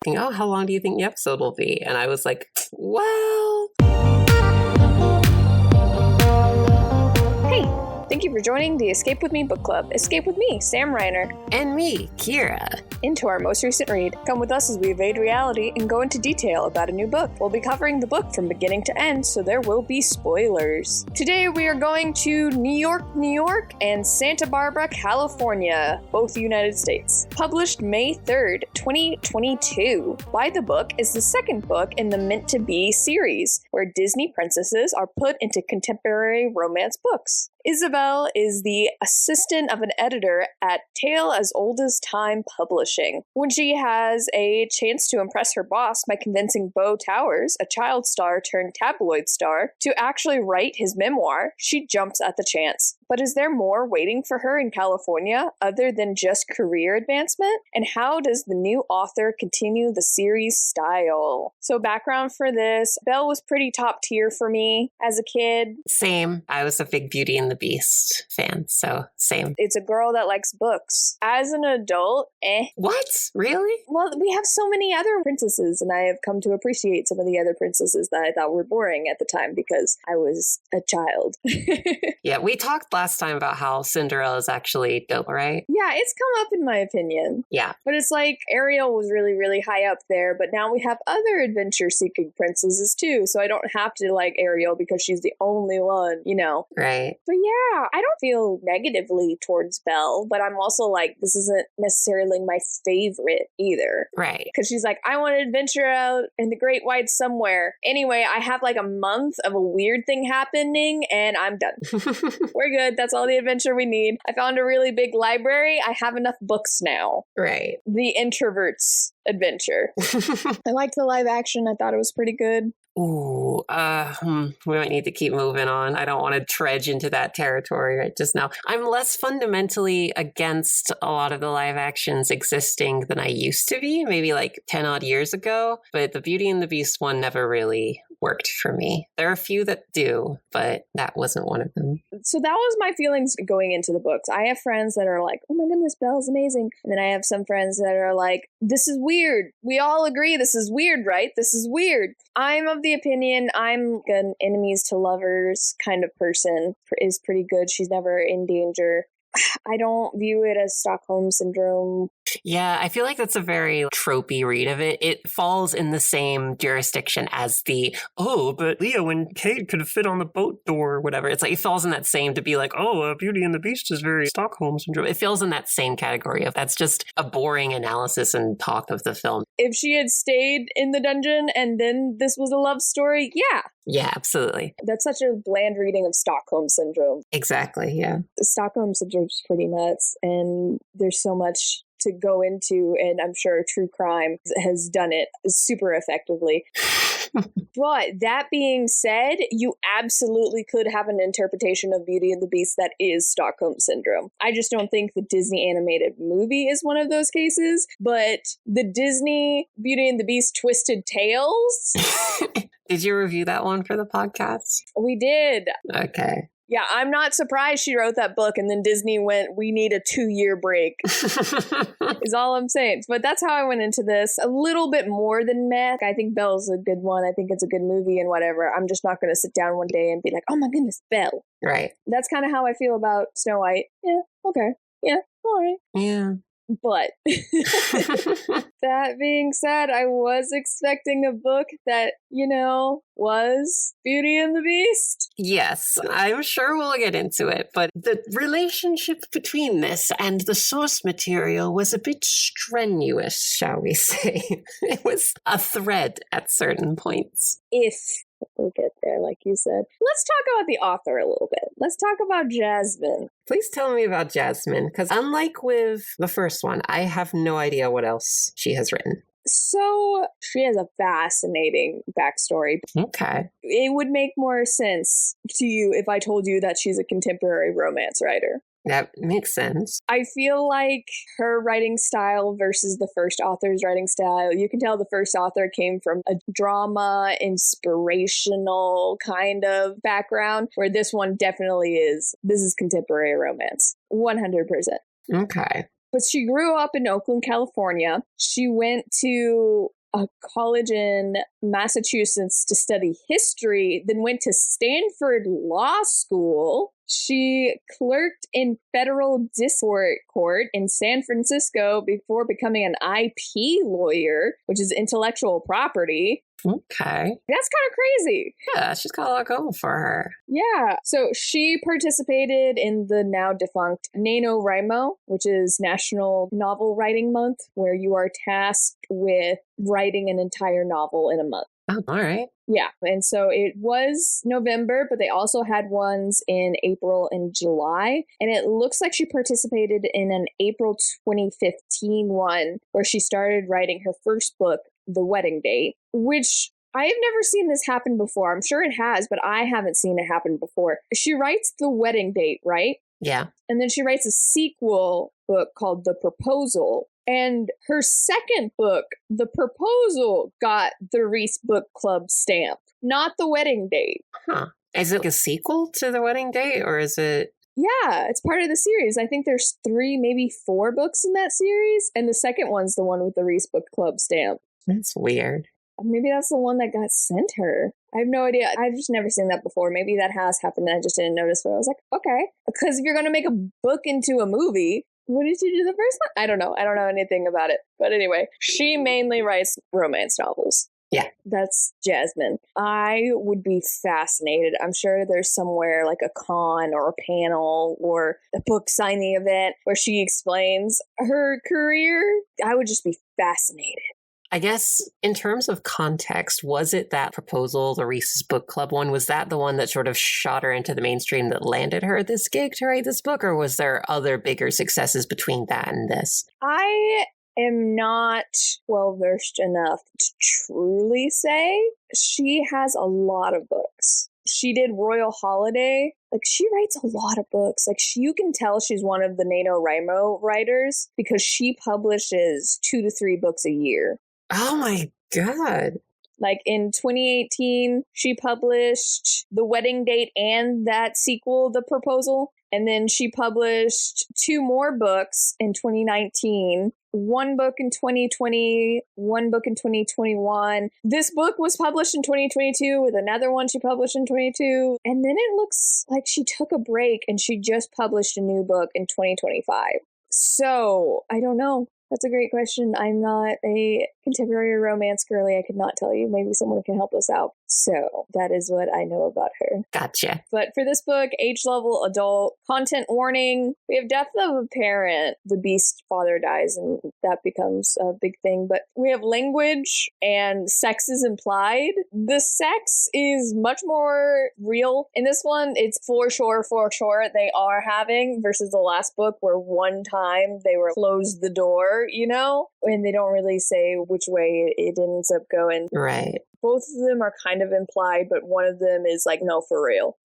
asking, oh, how long do you think the episode will be? And I was like, well... Hey, thank you for joining the Escape With Me Book Club. Escape with me, Sam Reiner. And me, Kira. Into our most recent read. Come with us as we evade reality and go into detail about a new book. We'll be covering the book from beginning to end, so there will be spoilers. Today we are going to New York, and Santa Barbara, California, both United States. Published May 3rd, 2022. Why the Book is the second book in the Meant to Be series, where Disney princesses are put into contemporary romance books. Isabel is the assistant of an editor at Tale as Old as Time Publishing. When she has a chance to impress her boss by convincing Bo Towers, a child star turned tabloid star, to actually write his memoir, she jumps at the chance. But is there more waiting for her in California other than just career advancement? And how does the new author continue the series style? So background for this, Belle was pretty top tier for me as a kid. Same. I was a big Beauty and the Beast fan, so same. It's a girl that likes books. As an adult, What? Really? Well, we have so many other princesses, and I have come to appreciate some of the other princesses that I thought were boring at the time because I was a child. Yeah, we talked last time about how Cinderella is actually dope, right? Yeah, it's come up in my opinion. Yeah. But it's like Ariel was really, really high up there, but now we have other adventure-seeking princesses too, so I don't have to like Ariel because she's the only one, you know? Right. But yeah, I don't feel negatively towards Belle, but I'm also like, this isn't necessarily my favorite either. Right. Because she's like, I want to adventure out in the Great White somewhere. Anyway, I have like a month of a weird thing happening and I'm done. We're good. That's all the adventure we need. I found a really big library. I have enough books now. Right. The introvert's adventure. I liked the live action. I thought it was pretty good. Ooh, we might need to keep moving on. I don't want to trudge into that territory right just now. I'm less fundamentally against a lot of the live actions existing than I used to be, maybe like 10 odd years ago. But the Beauty and the Beast one never really worked for me. There are a few that do, but that wasn't one of them. So that was my feelings going into the books. I have friends that are like, oh my goodness, Belle's amazing. And then I have some friends that are like, this is weird. We all agree this is weird, right? This is weird. I'm of the opinion I'm an enemies to lovers kind of person. Is pretty good. She's never in danger. I don't view it as Stockholm Syndrome. Yeah, I feel like that's a very tropey read of it. It falls in the same jurisdiction as the, oh, but Leo and Kate could fit on the boat door or whatever. It's like, it falls in that same to be like, oh, Beauty and the Beast is very Stockholm Syndrome. It falls in that same category of that's just a boring analysis and talk of the film. If she had stayed in the dungeon and then this was a love story, yeah. Yeah, absolutely. That's such a bland reading of Stockholm Syndrome. Exactly, yeah. Stockholm Syndrome's pretty nuts, and there's so much to go into, and I'm sure true crime has done it super effectively. But that being said, you absolutely could have an interpretation of Beauty and the Beast that is Stockholm Syndrome. I just don't think the Disney animated movie is one of those cases, but the Disney Beauty and the Beast Twisted Tales. Did you review that one for the podcast? We did. Okay. Yeah, I'm not surprised she wrote that book and then Disney went, we need a 2-year break, is all I'm saying. But that's how I went into this. A little bit more than meh. I think Belle's a good one. I think it's a good movie and whatever. I'm just not going to sit down one day and be like, oh my goodness, Belle. Right. That's kind of how I feel about Snow White. Yeah, okay. Yeah, all right. Yeah. But that being said, I was expecting a book that, you know, was Beauty and the Beast. Yes, I'm sure we'll get into it, but the relationship between this and the source material was a bit strenuous, shall we say. It was a thread at certain points. If we'll get there, like you said. Let's talk about the author a little bit. Let's talk about Jasmine. Please tell me about Jasmine, because unlike with the first one, I have no idea what else she has written. So she has a fascinating backstory. Okay. It would make more sense to you if I told you that she's a contemporary romance writer. That makes sense. I feel like her writing style versus the first author's writing style, you can tell the first author came from a drama, inspirational kind of background, where this one definitely is. This is contemporary romance. 100%. Okay. But she grew up in Oakland, California. She went to a college in Massachusetts to study history, then went to Stanford Law School. She clerked in federal district court in San Francisco before becoming an IP lawyer, which is intellectual property. Okay. That's kind of crazy. Yeah, she's got a lot going for her. Yeah. So she participated in the now defunct NaNoWriMo, which is National Novel Writing Month, where you are tasked with writing an entire novel in a month. Oh, all right. Yeah. And so it was November, but they also had ones in April and July. And it looks like she participated in an April 2015 one where she started writing her first book, The Wedding Date, which I have never seen this happen before. I'm sure it has, but I haven't seen it happen before. She writes The Wedding Date, right? Yeah. And then she writes a sequel book called The Proposal. And her second book, The Proposal, got the Reese Book Club stamp, not The Wedding Date. Huh. Is it like a sequel to The Wedding Date, or is it? Yeah, it's part of the series. I think there's 3, maybe 4 books in that series. And the second one's the one with the Reese Book Club stamp. That's weird. Maybe that's the one that got sent her. I have no idea. I've just never seen that before. Maybe that has happened and I just didn't notice. But I was like, okay. Because if you're going to make a book into a movie, what did you do the first one? I don't know. I don't know anything about it. But anyway, she mainly writes romance novels. Yeah. That's Jasmine. I would be fascinated. I'm sure there's somewhere like a con or a panel or a book signing event where she explains her career. I would just be fascinated. I guess in terms of context, was it that Proposal, the Reese's Book Club one, was that the one that sort of shot her into the mainstream that landed her this gig to write this book? Or was there other bigger successes between that and this? I am not well-versed enough to truly say. She has a lot of books. She did Royal Holiday. Like, she writes a lot of books. Like, you can tell she's one of the NaNoWriMo writers because she publishes 2 to 3 books a year. Oh my God. Like in 2018, she published The Wedding Date and that sequel, The Proposal. And then she published 2 more books in 2019. 1 book in 2020, 1 book in 2021. This book was published in 2022 with another one she published in 2022. And then it looks like she took a break and she just published a new book in 2025. So I don't know. That's a great question. I'm not a contemporary romance girly. I could not tell you. Maybe someone can help us out. So that is what I know about her. Gotcha. But for this book, age level, adult, content warning, we have death of a parent. The beast father dies and that becomes a big thing. But we have language and sex is implied. The sex is much more real. In this one, it's for sure they are having versus the last book where one time they were closed the door, you know, and they don't really say which way it ends up going. Right. Both of them are kind of implied, but one of them is like, no, for real,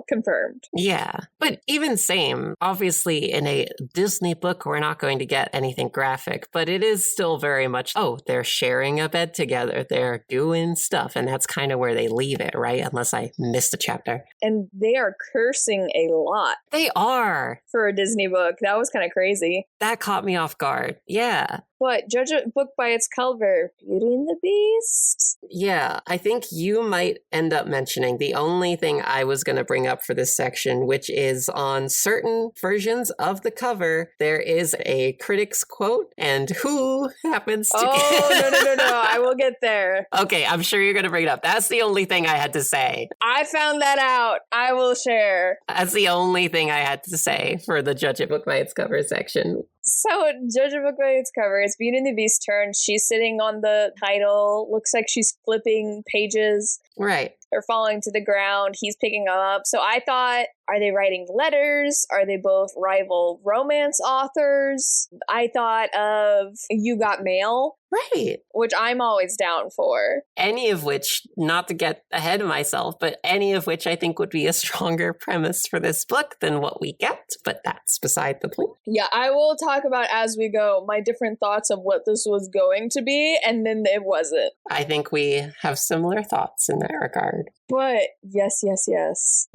confirmed. Yeah. But even same, obviously in a Disney book, we're not going to get anything graphic, but it is still very much, oh, they're sharing a bed together. They're doing stuff. And that's kind of where they leave it, right? Unless I missed a chapter. And they are cursing a lot. They are. For a Disney book. That was kind of crazy. That caught me off guard. Yeah. What? Judge a book by its cover. Beauty and the Beast? Yeah, I think you might end up mentioning the only thing I was going to bring up for this section, which is on certain versions of the cover, there is a critic's quote, and who happens to... Oh, no. I will get there. Okay, I'm sure you're going to bring it up. That's the only thing I had to say. I found that out. I will share. That's the only thing I had to say for the Judge a Book by its cover section. So, Judge a Book by its cover, it's Beauty and the Beast's turn. She's sitting on the title. Looks like she's flipping pages. Right. They're falling to the ground. He's picking them up. So I thought, are they writing letters? Are they both rival romance authors? I thought of You Got Mail. Right. Which I'm always down for. Any of which, not to get ahead of myself, but any of which I think would be a stronger premise for this book than what we get. But that's beside the point. Yeah, I will talk about as we go my different thoughts of what this was going to be, and then it wasn't. I think we have similar thoughts in that regard. But yes, yes, yes.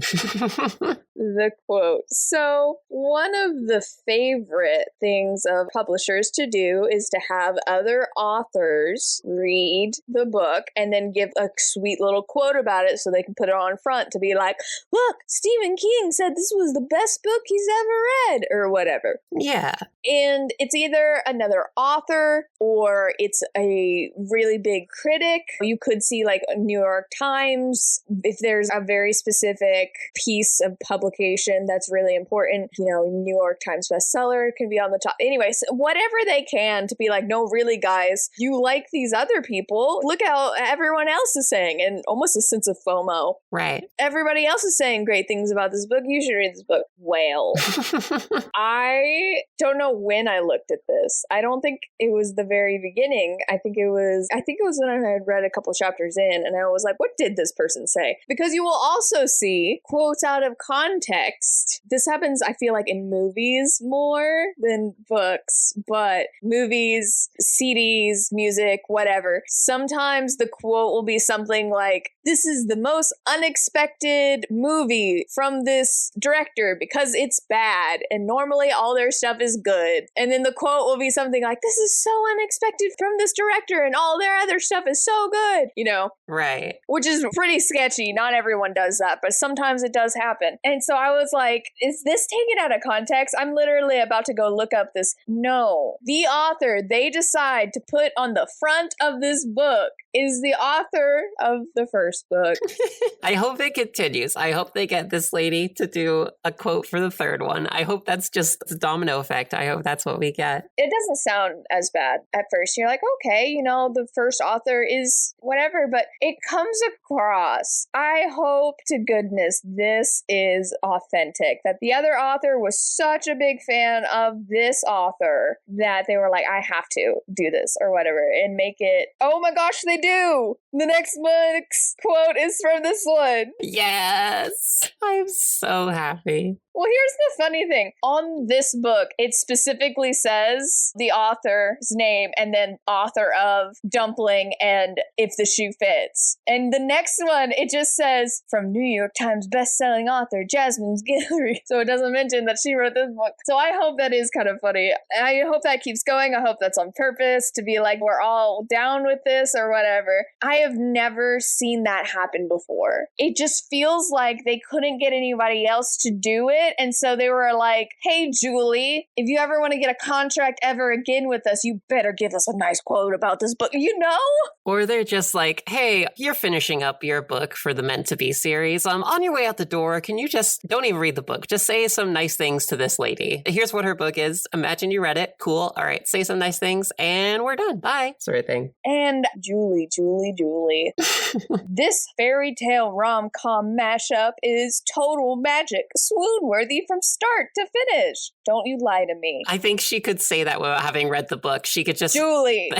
The quote. So, one of the favorite things of publishers to do is to have other authors read the book and then give a sweet little quote about it so they can put it on front to be like, look, Stephen King said this was the best book he's ever read, or whatever. Yeah. And it's either another author or it's a really big critic. You could see like New York Times, if there's a very specific piece of publication that's really important, New York Times bestseller can be on the top. Anyways, whatever they can to be like, no, really, guys, you like these other people. Look how everyone else is saying, and almost a sense of FOMO. Right. Everybody else is saying great things about this book. You should read this book. Well, I don't know when I looked at this. I don't think it was the very beginning. I think it was when I had read a couple chapters in, and I was like, what did this person say? Because you will also see quotes out of context. This happens, I feel like, in movies more than books, but movies, CDs, music, whatever. Sometimes the quote will be something like, this is the most unexpected movie from this director because it's bad, and normally all their stuff is good. And then the quote will be something like, this is so unexpected from this director and all their other stuff is so good, Right. Which is pretty sketchy. Not everyone does that, but sometimes it does happen. And so I was like, is this taken out of context? I'm literally about to go look up this. No. The author they decide to put on the front of this book is the author of the first book. I hope it continues. I hope they get this lady to do a quote for the third one. I hope that's just the domino effect. I hope that's what we get. It doesn't sound as bad at first. You're like, okay, the first author is whatever, but it comes across. I hope to goodness this is authentic, that the other author was such a big fan of this author that they were like, I have to do this or whatever and make it. Oh my gosh, they do. The next month's quote is from this one. Yes. I'm so happy. Well, here's the funny thing. On this book, it specifically says the author's name and then author of Dumpling and If the Shoe Fits. And the next one, it just says from New York Times bestselling author Jasmine Guillory. So it doesn't mention that she wrote this book. So I hope that is kind of funny. I hope that keeps going. I hope that's on purpose to be like, we're all down with this or whatever. I have never seen that happen before. It just feels like they couldn't get anybody else to do it. And so they were like, hey, Julie, if you ever want to get a contract ever again with us, you better give us a nice quote about this book, Or they're just like, hey, you're finishing up your book for the Meant to Be series. On your way out the door, can you just don't even read the book? Just say some nice things to this lady. Here's what her book is. Imagine you read it. Cool. All right. Say some nice things and we're done. Bye. Sort of thing. And Julie. This fairy tale rom-com mashup is total magic. Swoon-worthy from start to finish. Don't you lie to me. I think she could say that without having read the book. She could just... Julie!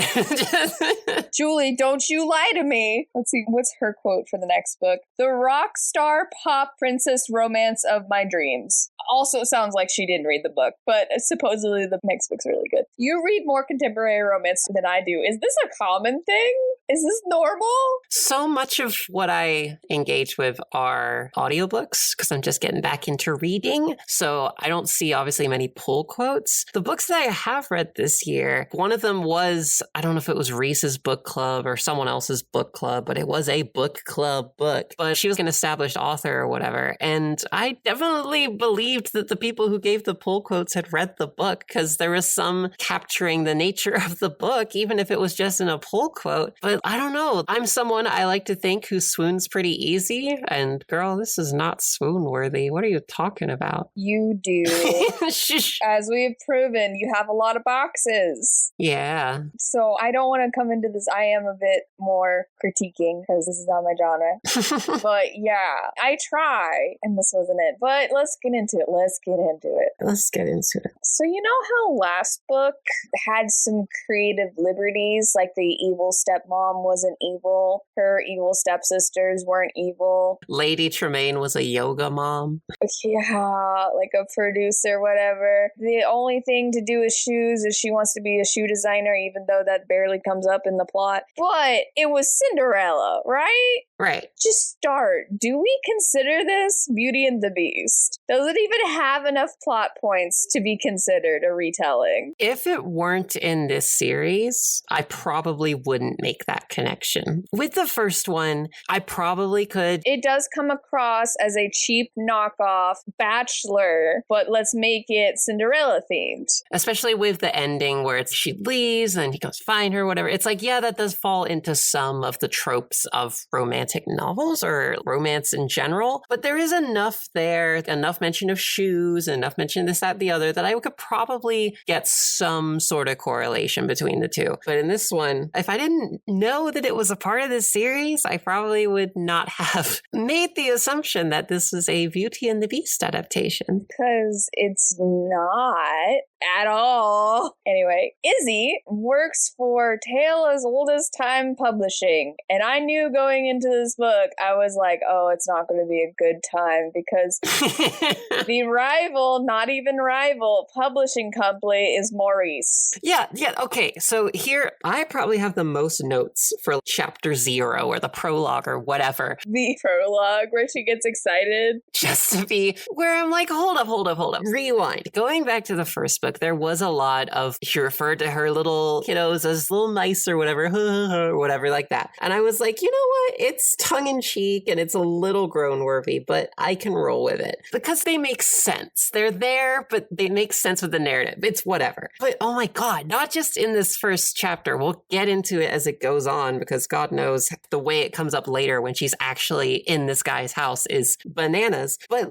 Julie, don't you lie to me. Let's see, what's her quote for the next book? The rock star pop princess romance of my dreams. Also sounds like she didn't read the book, but supposedly the next book's really good. You read more contemporary romance than I do. Is this a common thing? Is this normal? So much of what I engage with are audiobooks because I'm just getting back into reading. So I don't see obviously many pull quotes. The books that I have read this year, one of them was, I don't know if it was Reese's book club or someone else's book club, but it was a book club book. But she was an established author or whatever. And I definitely believed that the people who gave the pull quotes had read the book because there was some capturing the nature of the book, even if it was just in a pull quote. But I don't know. I'm someone I like to think who swoons pretty easy. And girl, this is not swoon worthy. What are you talking about? You do. As we've proven, you have a lot of boxes. Yeah. So I don't want to come into this. I am a bit more critiquing because this is not my genre. But yeah, I try. And this wasn't it. But let's get into it. Let's get into it. So you know how last book had some creative liberties, like the evil stepmom mom wasn't evil. Her evil stepsisters weren't evil. Lady Tremaine was a yoga mom. Yeah, like a producer, whatever. The only thing to do with shoes is she wants to be a shoe designer, even though that barely comes up in the plot. But it was Cinderella, right? Right. Just start. Do we consider this Beauty and the Beast? Does it even have enough plot points to be considered a retelling? If it weren't in this series, I probably wouldn't make that connection. With the first one, I probably could. It does come across as a cheap knockoff Bachelor, but let's make it Cinderella themed. Especially with the ending where she leaves and he goes find her, whatever. It's like, yeah, that does fall into some of the tropes of romantic novels or romance in general. But there is enough there, enough mention of shoes, enough mention of this, that, the other, that I could probably get some sort of correlation between the two. But in this one, if I didn't know that it was a part of this series, I probably would not have made the assumption that this was a Beauty and the Beast adaptation. Because it's not at all. Anyway, Izzy works for Tale as Old as Time Publishing. And I knew going into this book, I was like, oh, it's not going to be a good time because the rival, not even rival, publishing company is Maurice. Yeah. Okay. So here, I probably have the most notes for chapter 0 or the prologue or whatever. The prologue where she gets excited. Just to be where I'm like, hold up. Rewind. Going back to the first book, there was a lot of, she referred to her little kiddos as little mice or whatever, or whatever like that. And I was like, you know what? It's tongue in cheek and it's a little grown-worthy, but I can roll with it because they make sense. They're there, but they make sense with the narrative. It's whatever. But oh my God, not just in this first chapter. We'll get into it as it goes on because God knows the way it comes up later when she's actually in this guy's house is bananas. But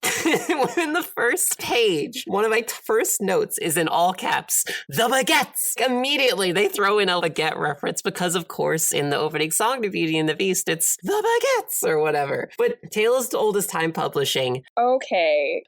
in the first page, one of my first notes is in all caps, the baguettes. Immediately they throw in a baguette reference because of course in the opening song to Beauty and the Beast, it's the baguettes or whatever. But Tale as Old as Time Publishing. Okay,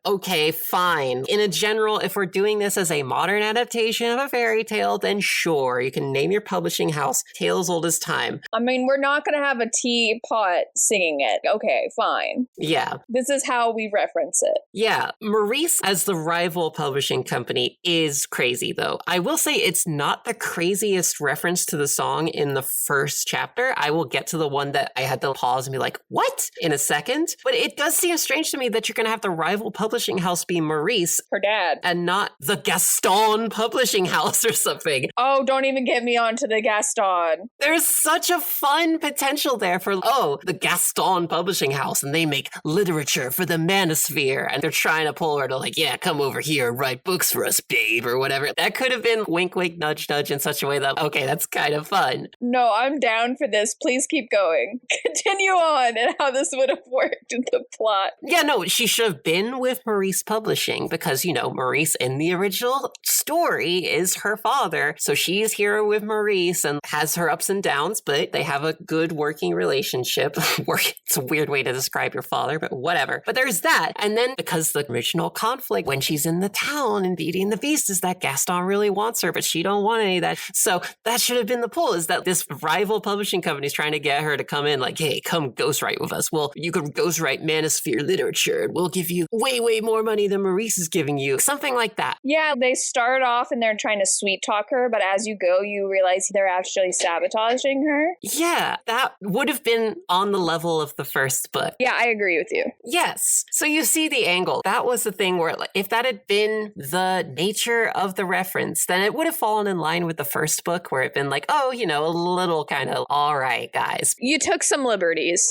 fine. In a general, if we're doing this as a modern adaptation of a fairy tale, then sure, you can name your publishing house Tale as Old as Time. I mean, we're not going to have a teapot singing it. Okay, fine. Yeah. This is how we reference it. Yeah. Maurice as the rival publishing company is crazy, though. I will say it's not the craziest reference to the song in the first chapter. I will get to the one that I had to pause and be like, what? In a second. But it does seem strange to me that you're going to have the rival publishing house be Maurice. Her dad. And not the Gaston publishing house or something. Oh, don't even get me onto the Gaston. There's such a fun potential there for, the Gaston publishing house, and they make literature for the manosphere. And they're trying to pull her to like, yeah, come over here, write books for us, babe, or whatever. That could have been wink, wink, nudge, nudge in such a way that, okay, that's kind of fun. No, I'm down for this. Please keep going. Continue on and how this would have worked in the plot. Yeah, no, she should have been with Maurice Publishing because, Maurice in the original story is her father. So she's here with Maurice and has her ups and downs, but they have a good working relationship. It's a weird way to describe your father, but whatever. But there's that. And then because the original conflict when she's in the town in Beauty and the Beast is that Gaston really wants her, but she don't want any of that. So that should have been the pull, is that this rival publishing company is trying to get her to come in like, hey, come ghostwrite with us. Well, you could ghostwrite manosphere literature and we'll give you way, way more money than Maurice is giving you. Something like that. Yeah, they start off and they're trying to sweet talk her, but as you go, you realize they're actually sabotaging her. Yeah, that would have been on the level of the first book. Yeah, I agree with you. Yes. So you see the angle. That was the thing where if that had been the nature of the reference, then it would have fallen in line with the first book where it'd been like, a little kind of, all right, guys. You took some liberties.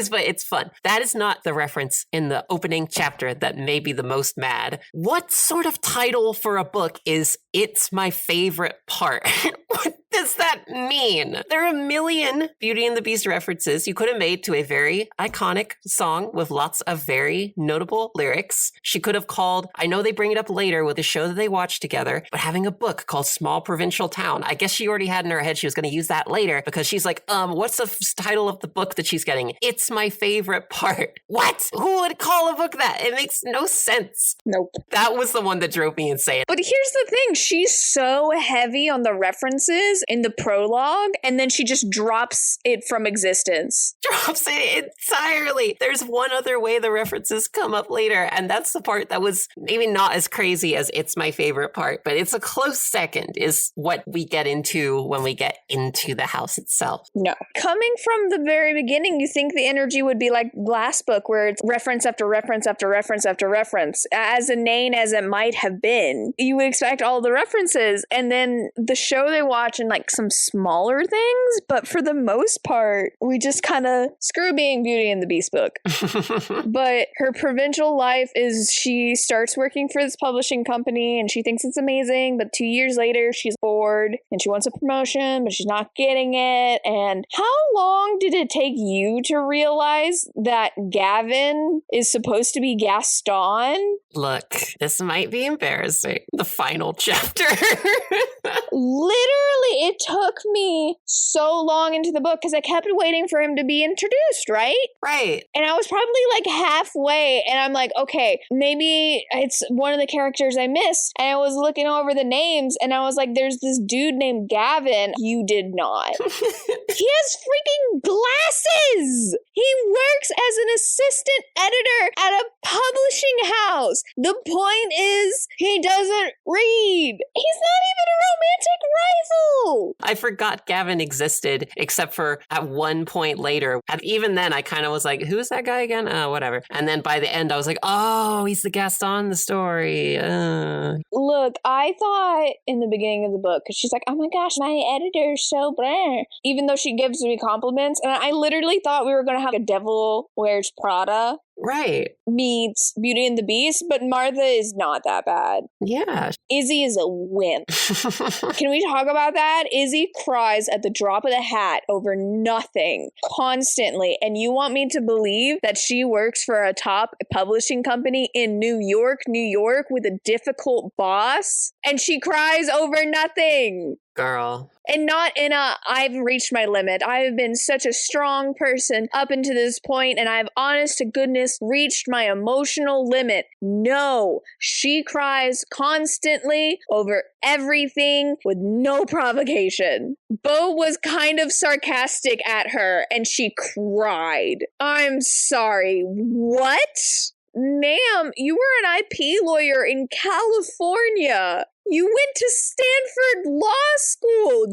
But it's fun. That is not the reference in the opening chapter that made me the most mad. What sort of title for a book is It's My Favorite Part? What does that mean? There are a million Beauty and the Beast references you could have made to a very iconic song with lots of very notable lyrics. She could have called, I know they bring it up later with the show that they watched together, but having a book called Small Provincial Town. I guess she already had in her head she was going to use that later because she's like, what's the title of the book that she's getting? It's My Favorite Part. What? Who would call a book that? It makes no sense. Nope. That was the one that drove me insane. But here's the thing. She's so heavy on the references references in the prologue, and then she just drops it from existence. Drops it entirely. There's one other way the references come up later, and that's the part that was maybe not as crazy as it's my favorite part, but it's a close second, is what we get into when we get into the house itself. No. Coming from the very beginning, you think the energy would be like last book, where it's reference after reference after reference after reference. As inane as it might have been, you would expect all the references, and then the show they watch and like some smaller things, but for the most part, we just kind of screw being Beauty and the Beast book. But her provincial life is she starts working for this publishing company and she thinks it's amazing, but 2 years later she's bored and she wants a promotion, but she's not getting it. And how long did it take you to realize that Gavin is supposed to be Gaston? Look, this might be embarrassing. The final chapter. Literally, it took me so long into the book because I kept waiting for him to be introduced, right? Right. And I was probably like halfway, and I'm like, okay, maybe it's one of the characters I missed. And I was looking over the names, and I was like, there's this dude named Gavin. You did not. He has freaking glasses! He works as an assistant editor at a publishing house. The point is, he doesn't read. He's not even a romantic rival. I forgot Gavin existed, except for at one point later. And even then, I kind of was like, who's that guy again? Whatever. And then by the end, I was like, oh, he's the Gaston in the story. Look, I thought in the beginning of the book, because she's like, oh my gosh, my editor's so blah. Even though she gives me compliments. And I literally thought we were going to have a Devil Wears Prada. Right. Meets Beauty and the Beast, but Martha is not that bad. Yeah. Izzy is a wimp. Can we talk about that? Izzy cries at the drop of the hat over nothing constantly. And you want me to believe that she works for a top publishing company in New York, with a difficult boss? And she cries over nothing. Girl. And not in a, I've reached my limit. I have been such a strong person up until this point, and I've honest to goodness reached my emotional limit. No, she cries constantly over everything with no provocation. Bo was kind of sarcastic at her, and she cried. I'm sorry, what? Ma'am, you were an IP lawyer in California. You went to Stanford Law School.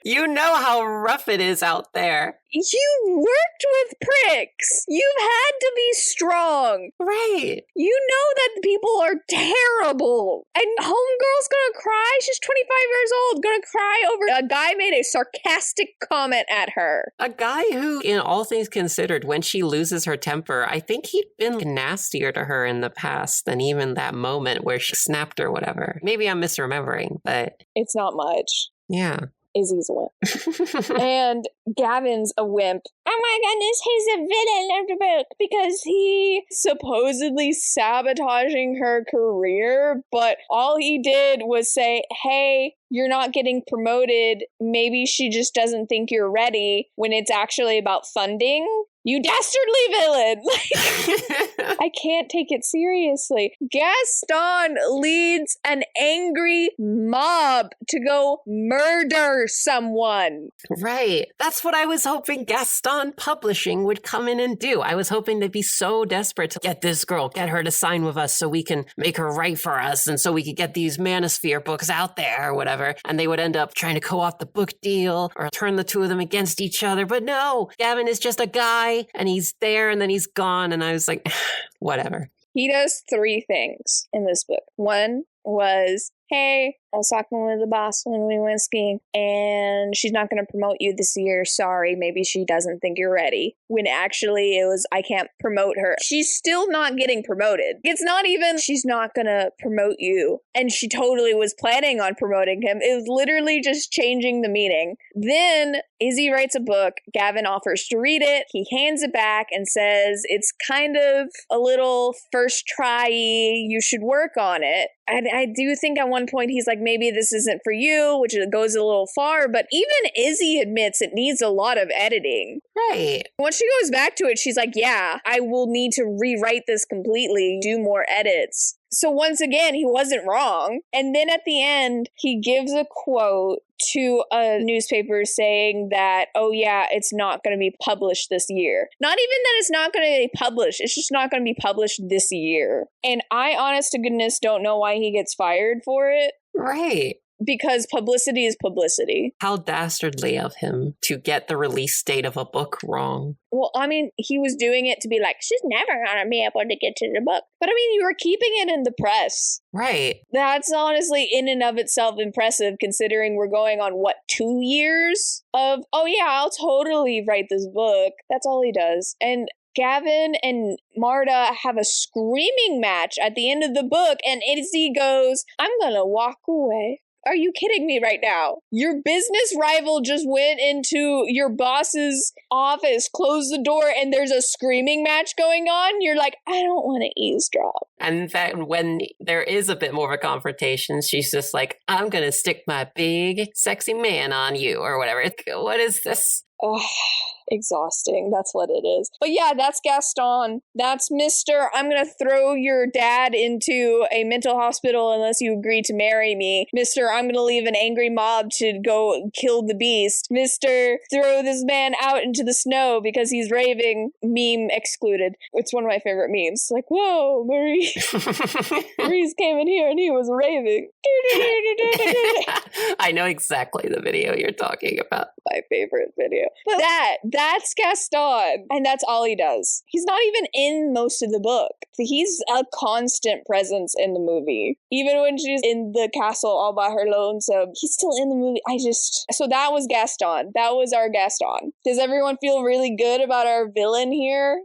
You know how rough it is out there. You worked with pricks. You've had to be strong. Right. You know that people are terrible. And homegirl's gonna cry. She's 25 years old, gonna cry over a guy made a sarcastic comment at her. A guy who, in all things considered, when she loses her temper, I think he'd been nastier to her in the past than even that moment where she snapped or whatever. Maybe I'm misremembering, but... It's not much. Yeah. Izzy's a wimp. And Gavin's a wimp. Oh my goodness, he's a villain of the book because he supposedly sabotaging her career, but all he did was say, hey, you're not getting promoted. Maybe she just doesn't think you're ready, when it's actually about funding. You dastardly villain! I can't take it seriously. Gaston leads an angry mob to go murder someone. Right. That's what I was hoping Gaston Publishing would come in and do. I was hoping they'd be so desperate to get this girl, get her to sign with us so we can make her write for us and so we could get these Manosphere books out there or whatever. And they would end up trying to co-opt the book deal or turn the two of them against each other. But no, Gavin is just a guy. And he's there and then he's gone. And I was like, whatever. He does 3 things in this book. One was, hey, I was talking with the boss when we went skiing, and she's not going to promote you this year. Sorry, maybe she doesn't think you're ready. When actually it was, I can't promote her. She's still not getting promoted. It's not even, she's not going to promote you. And she totally was planning on promoting him. It was literally just changing the meaning. Then Izzy writes a book. Gavin offers to read it. He hands it back and says, it's kind of a little first try-y. You should work on it. And I do think at one point he's like, maybe this isn't for you, which goes a little far, but even Izzy admits it needs a lot of editing. Right. Once she goes back to it, she's like, yeah, I will need to rewrite this completely, do more edits. So once again, he wasn't wrong. And then at the end, he gives a quote to a newspaper saying that, oh yeah, it's not going to be published this year. Not even that it's not going to be published. It's just not going to be published this year. And I, honest to goodness, don't know why he gets fired for it. Right. Because publicity is publicity. How dastardly of him to get the release date of a book wrong. Well, I mean, he was doing it to be like, she's never going to be able to get to the book. But I mean, you were keeping it in the press. Right. That's honestly in and of itself impressive, considering we're going on, 2 years of, oh yeah, I'll totally write this book. That's all he does. And Gavin and Marta have a screaming match at the end of the book, and Izzy goes, I'm going to walk away. Are you kidding me right now? Your business rival just went into your boss's office, closed the door, and there's a screaming match going on. You're like, I don't want to eavesdrop. And then when there is a bit more of a confrontation, she's just like, I'm going to stick my big, sexy man on you, or whatever. What is this? Oh, exhausting. That's what it is. But yeah, that's Gaston. That's Mr. I'm going to throw your dad into a mental hospital unless you agree to marry me. Mr. I'm going to leave an angry mob to go kill the beast. Mr. Throw this man out into the snow because he's raving. Meme excluded. It's one of my favorite memes. Like, whoa, Marie. Maurice came in here and he was raving. I know exactly the video you're talking about. My favorite video. But that's Gaston. And that's all he does. He's not even in most of the book. He's a constant presence in the movie. Even when she's in the castle all by her lonesome, he's still in the movie. So that was Gaston. That was our Gaston. Does everyone feel really good about our villain here?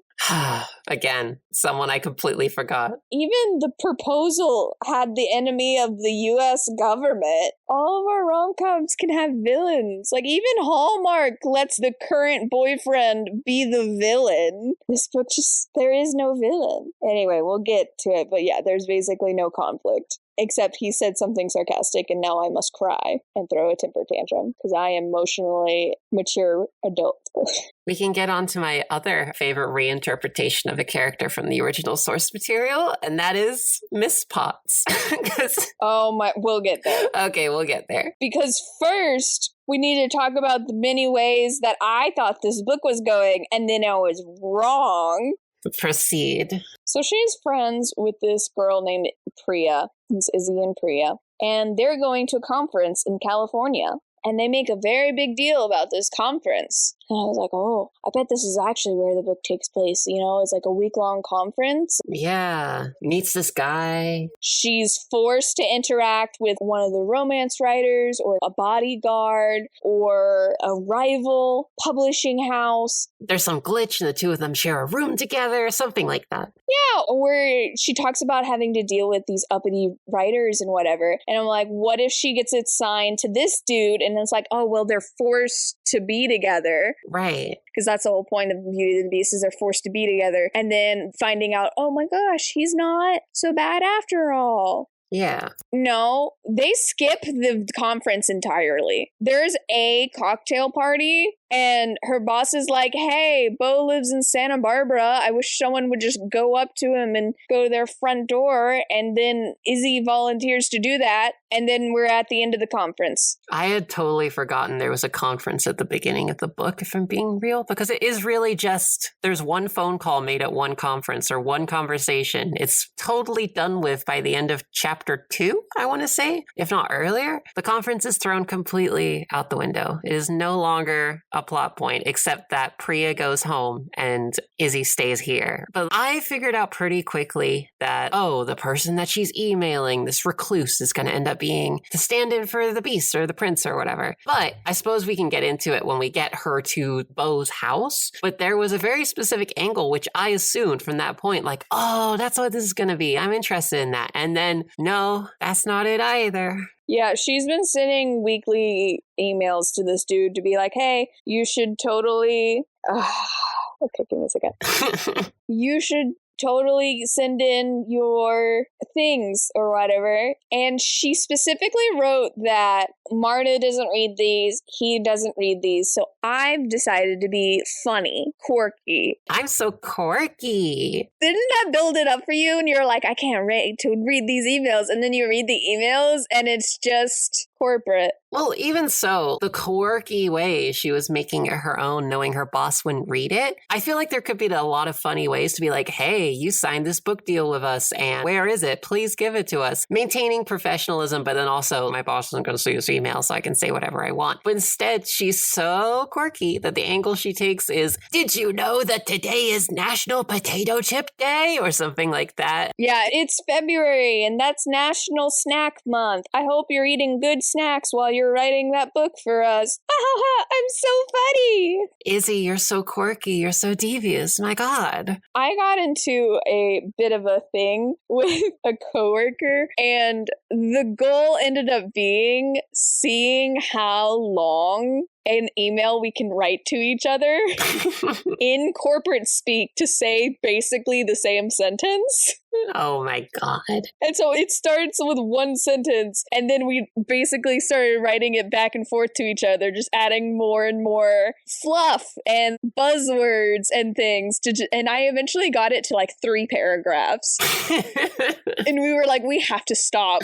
Again, someone I completely forgot. Even the proposal had the enemy of the U.S. government. All of our rom-coms can have villains. Like, even Hallmark lets the current boyfriend be the villain. This book there is no villain. Anyway, we'll get to it. But yeah, there's basically no conflict. Except he said something sarcastic and now I must cry and throw a temper tantrum because I am emotionally mature adult. We can get on to my other favorite reinterpretation of a character from the original source material, and that is Miss Potts. Oh my, we'll get there. Okay, we'll get there. Because first, we need to talk about the many ways that I thought this book was going, and then I was wrong. Proceed. So she's friends with this girl named Priya. It's Izzy and Priya. And they're going to a conference in California. And they make a very big deal about this conference. And I was like, oh, I bet this is actually where the book takes place. You know, it's like a week-long conference. Yeah, meets this guy. She's forced to interact with one of the romance writers or a bodyguard or a rival publishing house. There's some glitch and the two of them share a room together, something like that. Yeah, where she talks about having to deal with these uppity writers and whatever. And I'm like, what if she gets assigned to this dude and it's like, oh, well, they're forced to be together. Right. Because that's the whole point of Beauty and the Beast is they're forced to be together. And then finding out, oh my gosh, he's not so bad after all. Yeah. No, they skip the conference entirely. There's a cocktail party and her boss is like, hey, Bo lives in Santa Barbara. I wish someone would just go up to him and go to their front door. And then Izzy volunteers to do that. And then we're at the end of the conference. I had totally forgotten there was a conference at the beginning of the book, if I'm being real, because it is really just, there's one phone call made at one conference or one conversation. It's totally done with by the end of chapter 2, I want to say, if not earlier. The conference is thrown completely out the window. It is no longer a plot point, except that Priya goes home and Izzy stays here. But I figured out pretty quickly that, oh, the person that she's emailing, this recluse, is going to end up being the stand-in for the beast or the prince or whatever. But I suppose we can get into it when we get her to Bo's house. But there was a very specific angle, which I assumed from that point, like, oh, that's what this is going to be. I'm interested in that. And then, no, that's not it either. Yeah, she's been sending weekly emails to this dude to be like, hey, you should totally... I'm kicking this again. You should totally send in your things or whatever. And she specifically wrote that Marta doesn't read these, he doesn't read these. So I've decided to be funny, quirky. I'm so quirky. Didn't that build it up for you? And you're like, I can't wait to read these emails. And then you read the emails and it's just corporate. Well, even so, the quirky way she was making it her own, knowing her boss wouldn't read it, I feel like there could be a lot of funny ways to be like, hey, you signed this book deal with us, and where is it? Please give it to us. Maintaining professionalism, but then also my boss isn't going to see this email, so I can say whatever I want. But instead, she's so quirky that the angle she takes is, did you know that today is National Potato Chip Day? Or something like that. Yeah, it's February, and that's National Snack Month. I hope you're eating good snacks while you're writing that book for us. I'm so funny. Izzy, you're so quirky. You're so devious. My God. I got into a bit of a thing with a coworker, and the goal ended up being seeing how long an email we can write to each other in corporate speak to say basically the same sentence. Oh my God. And so it starts with one sentence, and then we basically started writing it back and forth to each other, just adding more and more fluff and buzzwords and things. And I eventually got it to like 3 paragraphs. And we were like, we have to stop.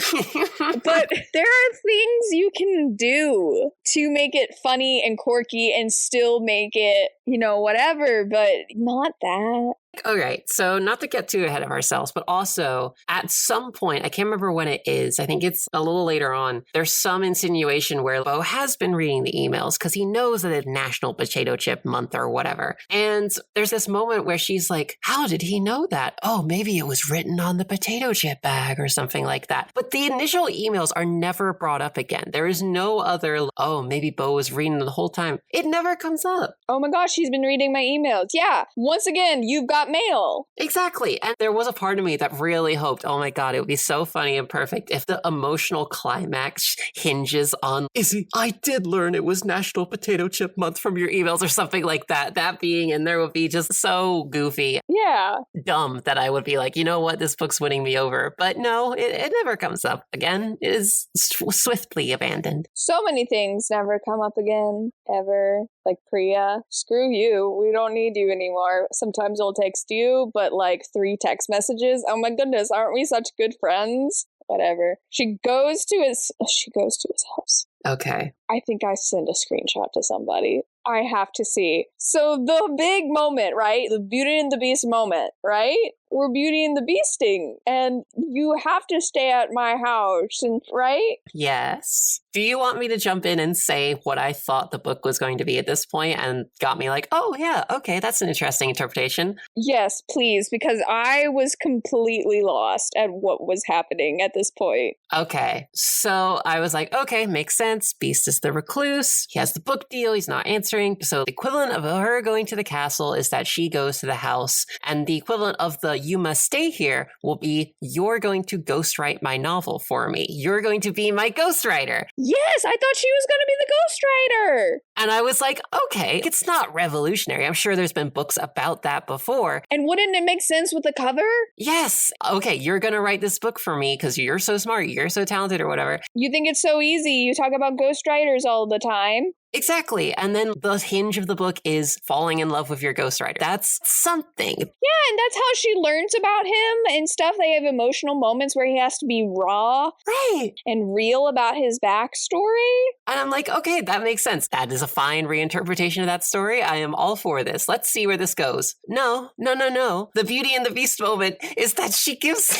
But there are things you can do to make it funny and quirky and still make it, whatever, but not that. All right, so not to get too ahead of ourselves, but also at some point, I can't remember when it is, I think it's a little later on, there's some insinuation where Bo has been reading the emails because he knows that it's National Potato Chip Month or whatever. And there's this moment where she's like, how did he know that? Oh, maybe it was written on the potato chip bag or something like that. But the initial emails are never brought up again. There is no other, oh, maybe Bo was reading the whole time. It never comes up. Oh my gosh, he's been reading my emails. Yeah, once again, you've got mail. Exactly. And there was a part of me that really hoped, oh my God, it would be so funny and perfect if the emotional climax hinges on, Izzy, I did learn it was National Potato Chip Month from your emails or something like that. That being in there would be just so goofy. Yeah. Dumb that I would be like, you know what, this book's winning me over. But no, it never comes up again. It is swiftly abandoned. So many things never come up again, ever. Like Priya, screw you. We don't need you anymore. Sometimes I'll text you, but like 3 text messages. Oh my goodness, aren't we such good friends? Whatever. She goes to his house. Okay. I think I sent a screenshot to somebody. I have to see. So the big moment, right? The Beauty and the Beast moment, right? We're Beauty and the Beasting, and you have to stay at my house, and right? Yes. Do you want me to jump in and say what I thought the book was going to be at this point and got me like, oh yeah, okay, that's an interesting interpretation? Yes, please, because I was completely lost at what was happening at this point. Okay, so I was like, okay, makes sense. Beast is the recluse. He has the book deal. He's not answering. So the equivalent of her going to the castle is that she goes to the house. And the equivalent of the you must stay here will be you're going to ghostwrite my novel for me. You're going to be my ghostwriter. Yes, I thought she was going to be the ghostwriter. And I was like, okay, it's not revolutionary. I'm sure there's been books about that before. And wouldn't it make sense with the cover? Yes. Okay, you're going to write this book for me because you're so smart, you're so talented or whatever. You think it's so easy. You talk about ghostwriters all the time. Exactly. And then the hinge of the book is falling in love with your ghostwriter. That's something. Yeah, and that's how she learns about him and stuff. They have emotional moments where he has to be raw. Right. And real about his backstory. And I'm like, okay, that makes sense. That is a fine reinterpretation of that story. I am all for this. Let's see where this goes. No. The Beauty and the Beast moment is that she gives...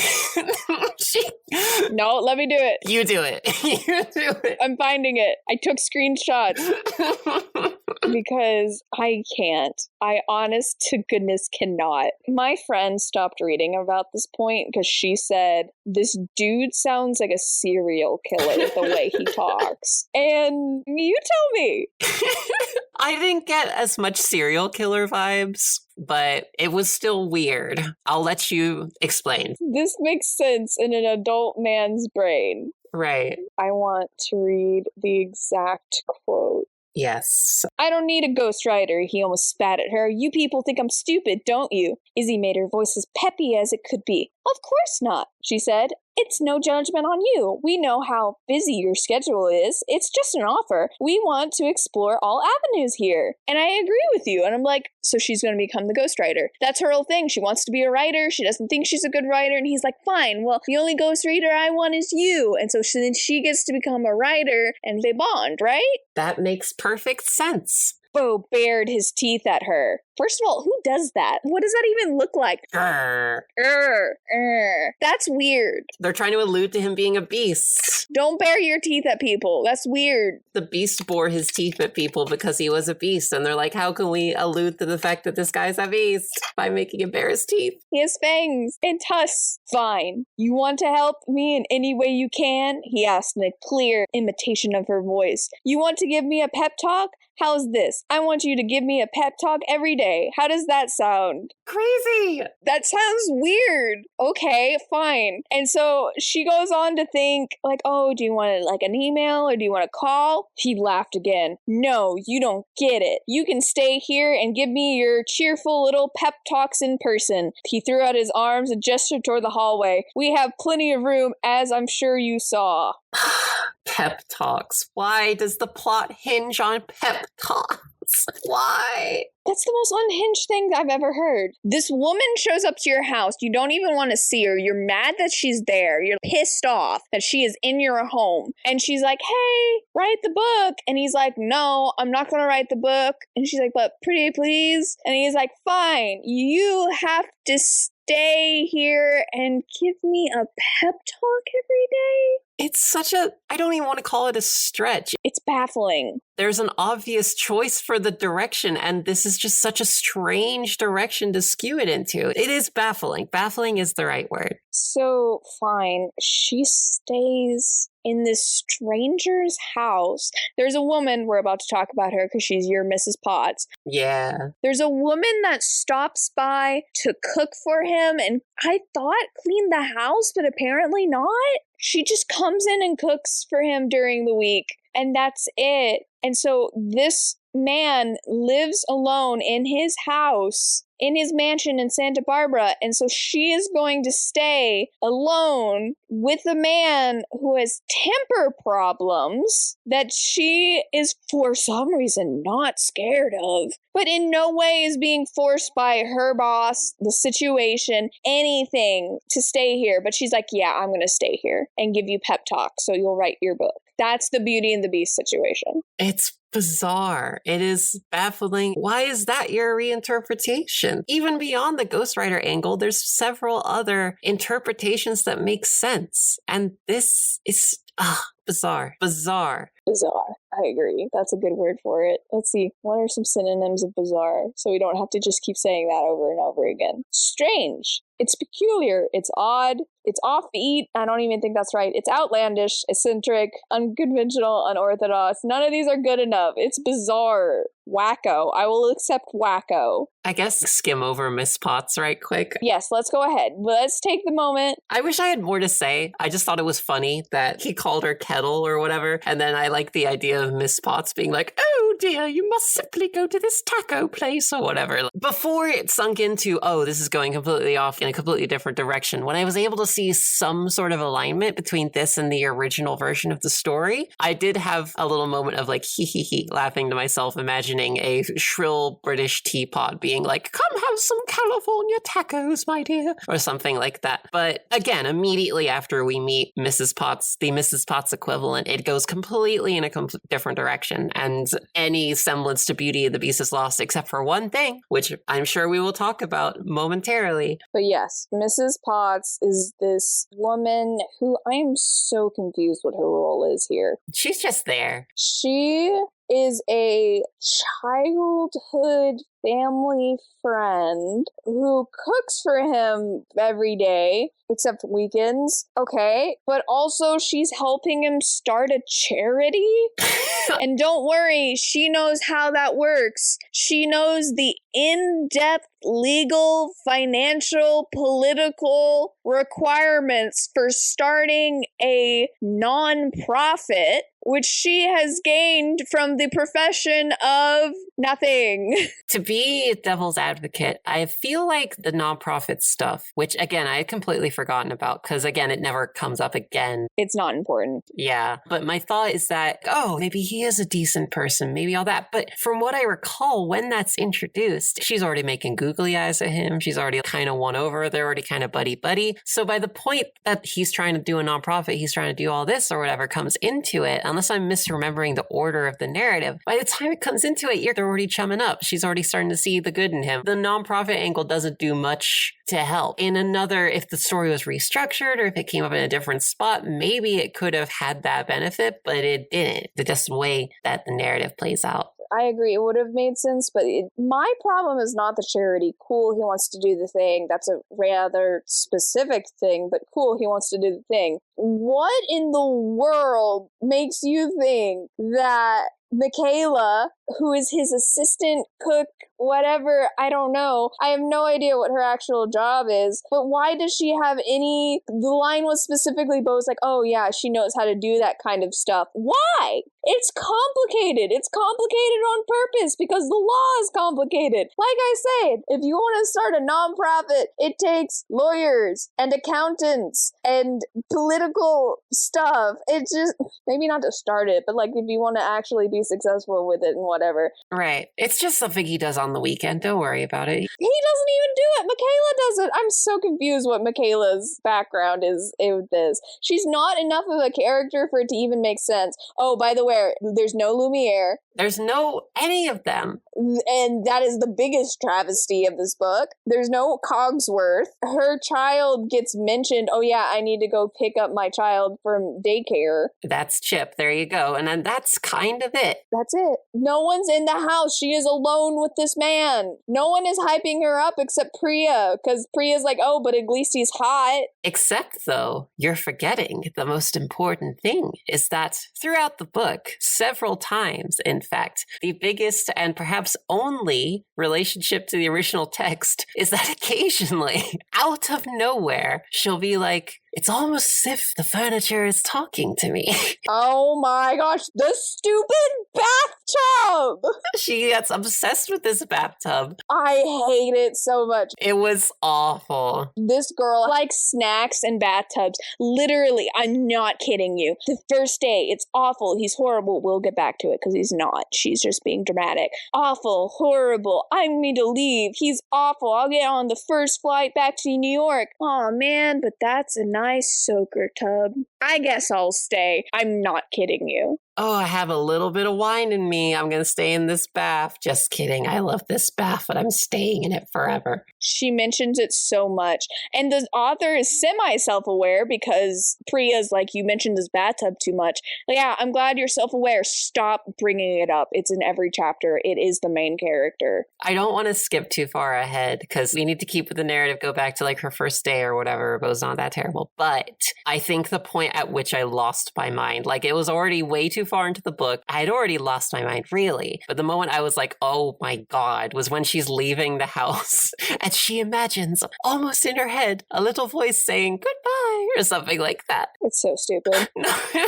No, let me do it. You do it. You do it. I'm finding it. I took screenshots. Because I can't. I honest to goodness cannot. My friend stopped reading about this point because she said, this dude sounds like a serial killer the way he talks. And you tell me. I didn't get as much serial killer vibes, but it was still weird. I'll let you explain. This makes sense in an adult man's brain. Right. I want to read the exact quote. Yes. I don't need a ghostwriter, he almost spat at her. You people think I'm stupid, don't you? Izzy made her voice as peppy as it could be. Of course not, she said. It's no judgment on you. We know how busy your schedule is. It's just an offer. We want to explore all avenues here. And I agree with you. And I'm like, so she's going to become the ghostwriter. That's her whole thing. She wants to be a writer. She doesn't think she's a good writer. And he's like, fine, well, the only ghostwriter I want is you. And so then she gets to become a writer and they bond, right? That makes perfect sense. Bo bared his teeth at her. First of all, who does that? What does that even look like? That's weird. They're trying to allude to him being a beast. Don't bare your teeth at people. That's weird. The beast bore his teeth at people because he was a beast. And they're like, how can we allude to the fact that this guy's a beast by making him bare his teeth? He has fangs and tusks. Fine. You want to help me in any way you can? He asked in a clear imitation of her voice. You want to give me a pep talk? How's this? I want you to give me a pep talk every day. How does that sound? Crazy. That sounds weird. Okay, fine. And so she goes on to think, like, oh, do you want like an email or do you want to call? He laughed again. No, you don't get it. You can stay here and give me your cheerful little pep talks in person. He threw out his arms and gestured toward the hallway. We have plenty of room, as I'm sure you saw. Pep talks. Why does the plot hinge on pep talks? Why? That's the most unhinged thing I've ever heard. This woman shows up to your house. You don't even want to see her. You're mad that she's there. You're pissed off that she is in your home. And she's like, hey, write the book. And he's like, no, I'm not going to write the book. And she's like, but pretty please. And he's like, fine, you have to stay here and give me a pep talk every day. It's such a, I don't even want to call it a stretch. It's baffling. There's an obvious choice for the direction, and this is just such a strange direction to skew it into. It is baffling. Baffling is the right word. So, fine. She stays in this stranger's house. There's a woman, we're about to talk about her because she's your Mrs. Potts. Yeah. There's a woman that stops by to cook for him, and I thought clean the house, but apparently not. She just comes in and cooks for him during the week, and that's it. And so this man lives alone in his house, in his mansion in Santa Barbara, and so she is going to stay alone with a man who has temper problems that she is for some reason not scared of, but in no way is being forced by her boss, the situation, anything to stay here. But she's like, yeah, I'm going to stay here and give you pep talk so you'll write your book. That's the Beauty and the Beast situation. It's bizarre. It is baffling. Why is that your reinterpretation? Even beyond the ghostwriter angle, there's several other interpretations that make sense. And this is bizarre. Bizarre. Bizarre. I agree. That's a good word for it. Let's see. What are some synonyms of bizarre? So we don't have to just keep saying that over and over again. Strange. It's peculiar. It's odd. It's offbeat. I don't even think that's right. It's outlandish, eccentric, unconventional, unorthodox. None of these are good enough. It's bizarre. Wacko. I will accept wacko. I guess skim over Miss Potts right quick. Yes, let's go ahead. Let's take the moment. I wish I had more to say. I just thought it was funny that he called her Kettle or whatever. And then I like the idea of Miss Potts being like, oh dear, you must simply go to this taco place or whatever. Before it sunk into, oh, this is going completely off in a completely different direction. When I was able to see some sort of alignment between this and the original version of the story, I did have a little moment of like, hee, laughing to myself, imagining a shrill British teapot being like, come have some California tacos, my dear, or something like that. But again, immediately after we meet Mrs. Potts, the Mrs. Potts equivalent, it goes completely in a different direction. And any semblance to Beauty and the Beast is lost, except for one thing, which I'm sure we will talk about momentarily. But yes, Mrs. Potts is this woman who I am so confused what her role is here. She's just there. She is a childhood family friend who cooks for him every day, except weekends. Okay. But also she's helping him start a charity. And don't worry, she knows how that works. She knows the in-depth legal, financial, political requirements for starting a non-profit, which she has gained from the profession of nothing. To be devil's advocate, I feel like the nonprofit stuff, which again, I had completely forgotten about because again, it never comes up again. It's not important. Yeah. But my thought is that, oh, maybe he is a decent person, maybe all that. But from what I recall, when that's introduced, she's already making googly eyes at him. She's already kind of won over. They're already kind of buddy-buddy. So by the point that he's trying to do a nonprofit, he's trying to do all this or whatever comes into it, unless I'm misremembering the order of the narrative, by the time it comes into it, they're already chumming up. She's already starting to see the good in him. The nonprofit angle doesn't do much to help. In another, if the story was restructured or if it came up in a different spot, maybe it could have had that benefit, but it didn't. It's just the way that the narrative plays out. I agree. It would have made sense, but my problem is not the charity. Cool, he wants to do the thing. That's a rather specific thing, but cool, he wants to do the thing. What in the world makes you think that Michaela, who is his assistant, cook, whatever, I don't know. I have no idea what her actual job is, but why does she have any... The line was specifically, Bo's like, oh yeah, she knows how to do that kind of stuff. Why? It's complicated. It's complicated on purpose because the law is complicated. Like I said, if you want to start a nonprofit, it takes lawyers and accountants and political stuff. It just, maybe not to start it, but like if you want to actually be successful with it and whatever. Right. It's just something he does on the weekend. Don't worry about it. He doesn't even do it. Michaela does it. I'm so confused what Michaela's background is with this. She's not enough of a character for it to even make sense. Oh, by the way, there's no Lumiere. There's no any of them. And that is the biggest travesty of this book. There's no Cogsworth. Her child gets mentioned. Oh yeah, I need to go pick up my child from daycare. That's Chip. There you go. And then that's kind of it. That's it. No one's in the house. She is alone with this man. No one is hyping her up except Priya, because Priya's like, oh, but at least he's hot. Except, though, you're forgetting the most important thing is that throughout the book, several times, in fact, the biggest and perhaps only relationship to the original text is that occasionally, out of nowhere, she'll be like, it's almost as if the furniture is talking to me. Oh my gosh, the stupid bathtub! She gets obsessed with this bathtub. I hate it so much. It was awful. This girl likes snacks and bathtubs. Literally, I'm not kidding you. The first day, it's awful. He's horrible. We'll get back to it because he's not. She's just being dramatic. Awful, horrible. I need to leave. He's awful. I'll get on the first flight back to New York. Aw, man, but that's a nice soaker tub. I guess I'll stay. I'm not kidding you. Oh, I have a little bit of wine in me. I'm going to stay in this bath. Just kidding. I love this bath, but I'm staying in it forever. She mentions it so much. And the author is semi-self-aware because Priya's like, you mentioned this bathtub too much. Like, yeah, I'm glad you're self-aware. Stop bringing it up. It's in every chapter. It is the main character. I don't want to skip too far ahead because we need to keep with the narrative, go back to like her first day or whatever. It was not that terrible. But I think the point at which I lost my mind, like it was already way too far into the book. I had already lost my mind, really. But the moment I was like, oh my God, was when she's leaving the house and she imagines almost in her head a little voice saying goodbye or something like that. It's so stupid.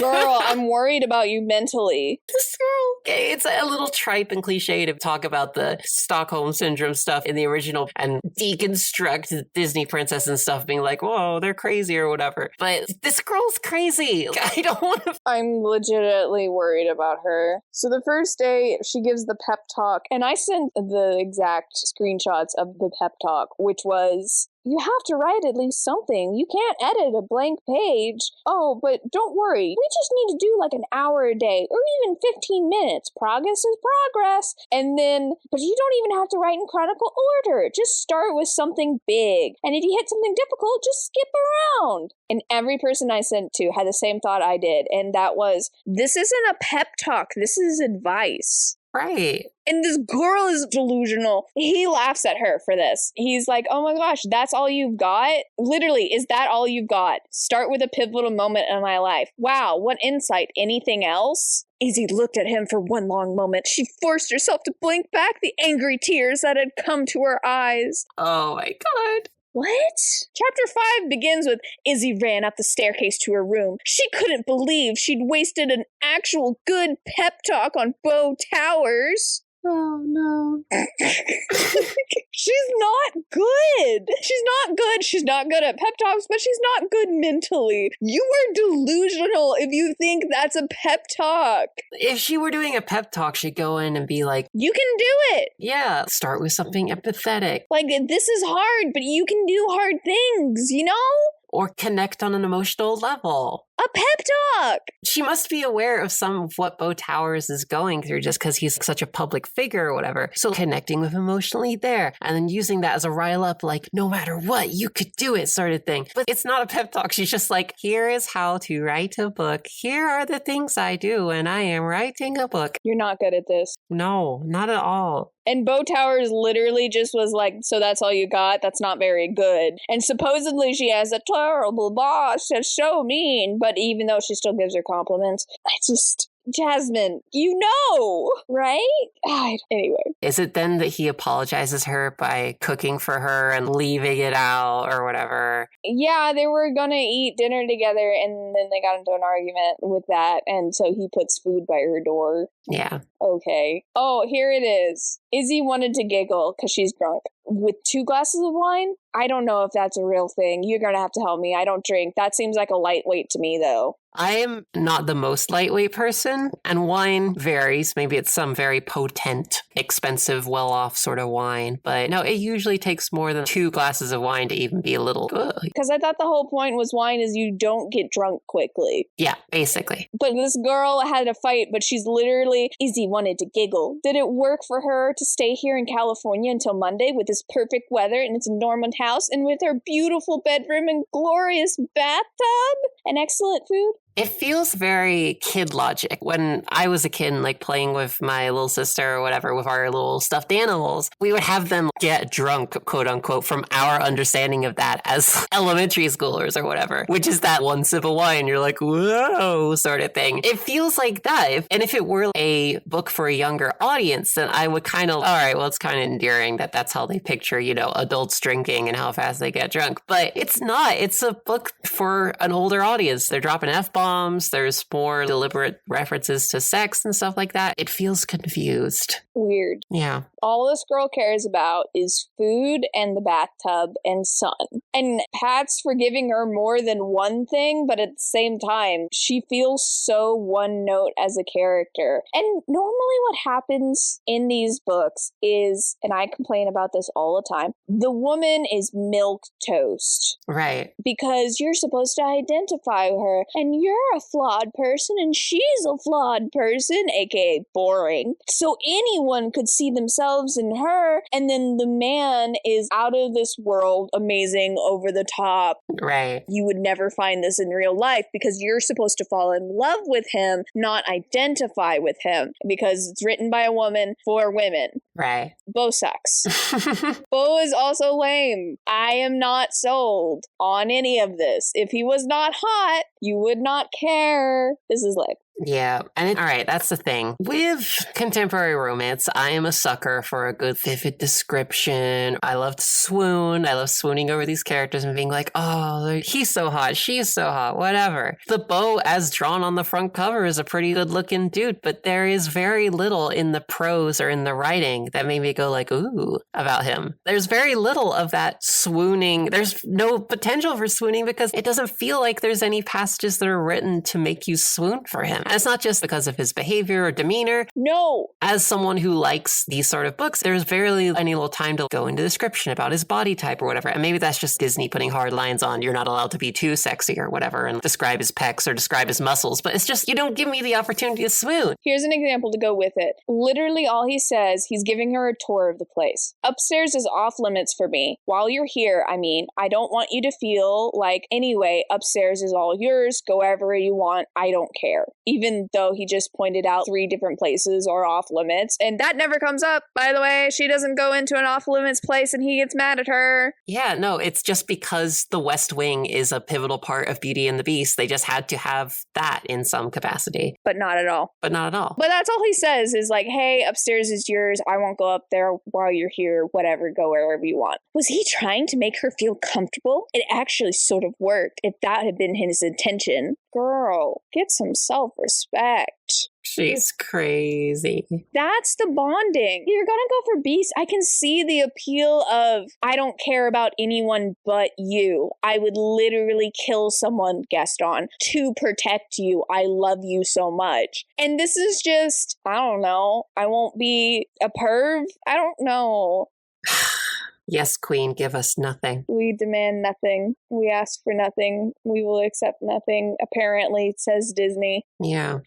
Girl, I'm worried about you mentally. This girl. Okay, it's a little tripe and cliche to talk about the Stockholm Syndrome stuff in the original and deconstruct Disney princess and stuff being like, whoa, they're crazy or whatever. But this girl's crazy. I don't want to... I'm legitimately worried about her. So the first day, she gives the pep talk, and I sent the exact screenshots of the pep talk, which was... You have to write at least something. You can't edit a blank page. Oh, but don't worry. We just need to do like an hour a day or even 15 minutes. Progress is progress. And then, but you don't even have to write in chronicle order. Just start with something big. And if you hit something difficult, just skip around. And every person I sent to had the same thought I did. And that was, this isn't a pep talk. This is advice. Right. And this girl is delusional. He laughs at her for this. He's like, oh my gosh, that's all you've got? Literally, is that all you've got? Start with a pivotal moment in my life. Wow, what insight. Anything else? Izzy looked at him for one long moment. She forced herself to blink back the angry tears that had come to her eyes. Oh my God. What? Chapter 5 begins with Izzy ran up the staircase to her room. She couldn't believe she'd wasted an actual good pep talk on Bo Towers. Oh, no. She's not good. She's not good. She's not good at pep talks, but she's not good mentally. You are delusional if you think that's a pep talk. If she were doing a pep talk, she'd go in and be like, you can do it. Yeah, start with something empathetic. Like, this is hard, but you can do hard things, you know? Or connect on an emotional level. A pep talk! She must be aware of some of what Bo Towers is going through just because he's such a public figure or whatever. So connecting with him emotionally there and then using that as a rile up, like, no matter what, you could do it sort of thing. But it's not a pep talk. She's just like, here is how to write a book. Here are the things I do when I am writing a book. You're not good at this. No, not at all. And Bo Towers literally just was like, so that's all you got? That's not very good. And supposedly she has a terrible boss that's so mean, but even though she still gives her compliments, Jasmine, you know, right? Anyway. Is it then that he apologizes her by cooking for her and leaving it out or whatever? Yeah, they were gonna eat dinner together and then they got into an argument with that, and so he puts food by her door. Yeah. Okay. Oh, here it is. Izzy wanted to giggle because she's drunk. With 2 glasses of wine? I don't know if that's a real thing. You're gonna have to help me. I don't drink. That seems like a lightweight to me, though. I am not the most lightweight person, and wine varies. Maybe it's some very potent, expensive, well-off sort of wine. But no, it usually takes more than 2 glasses of wine to even be a little good. Because I thought the whole point was wine is you don't get drunk quickly. Yeah, basically. But this girl had a fight, but she's literally, Izzy wanted to giggle. Did it work for her to stay here in California until Monday with this perfect weather and it's a Norman house and with her beautiful bedroom and glorious bathtub and excellent food? It feels very kid logic. When I was a kid and like playing with my little sister or whatever with our little stuffed animals, we would have them get drunk, quote unquote, from our understanding of that as elementary schoolers or whatever, which is that one sip of wine, you're like, whoa, sort of thing. It feels like that. And if it were a book for a younger audience, then I would kind of, all right, well, it's kind of endearing that that's how they picture, you know, adults drinking and how fast they get drunk. But it's not. It's a book for an older audience. They're dropping F-bombs. There's more deliberate references to sex and stuff like that. It feels confused. Weird. Yeah. All this girl cares about is food and the bathtub and sun. And Pat's forgiving her more than one thing, but at the same time, she feels so one note as a character. And normally what happens in these books is, and I complain about this all the time, the woman is milquetoast. Right. Because you're supposed to identify her, and you're a flawed person, and she's a flawed person, aka boring. So anyone could see themselves in her, and then the man is out of this world, amazing, over the top. Right. You would never find this in real life because you're supposed to fall in love with him, not identify with him, because it's written by a woman for women. Right. Bo sucks. Bo is also lame. I am not sold on any of this. If he was not hot, you would not care. This is lame. Yeah. And all right, that's the thing. With contemporary romance, I am a sucker for a good vivid description. I love to swoon. I love swooning over these characters and being like, oh, he's so hot. She's so hot. Whatever. The Bo, as drawn on the front cover, is a pretty good looking dude, but there is very little in the prose or in the writing that made me go like, ooh, about him. There's very little of that swooning. There's no potential for swooning because it doesn't feel like there's any passages that are written to make you swoon for him. And it's not just because of his behavior or demeanor. No. As someone who likes these sort of books, there's barely any little time to go into description about his body type or whatever. And maybe that's just Disney putting hard lines on you're not allowed to be too sexy or whatever and describe his pecs or describe his muscles. But it's just, you don't give me the opportunity to swoon. Here's an example to go with it. Literally all he says, he's giving her a tour of the place. Upstairs is off limits for me. While you're here, I don't want you to feel like, anyway, upstairs is all yours. Go wherever you want. I don't care. even though he just pointed out 3 different places are off limits. And that never comes up, by the way. She doesn't go into an off limits place and he gets mad at her. Yeah, no, it's just because the West Wing is a pivotal part of Beauty and the Beast. They just had to have that in some capacity. But not at all. But not at all. But that's all he says is like, hey, upstairs is yours. I won't go up there while you're here. Whatever, go wherever you want. Was he trying to make her feel comfortable? It actually sort of worked if that had been his intention. Girl, get some self-respect. She's crazy. That's the bonding. You're gonna go for Beast. I can see the appeal of, I don't care about anyone but you. I would literally kill someone, Gaston, to protect you. I love you so much. And this is just, I don't know. I won't be a perv. I don't know. Yes, Queen, give us nothing. We demand nothing. We ask for nothing. We will accept nothing. Apparently, says Disney. Yeah.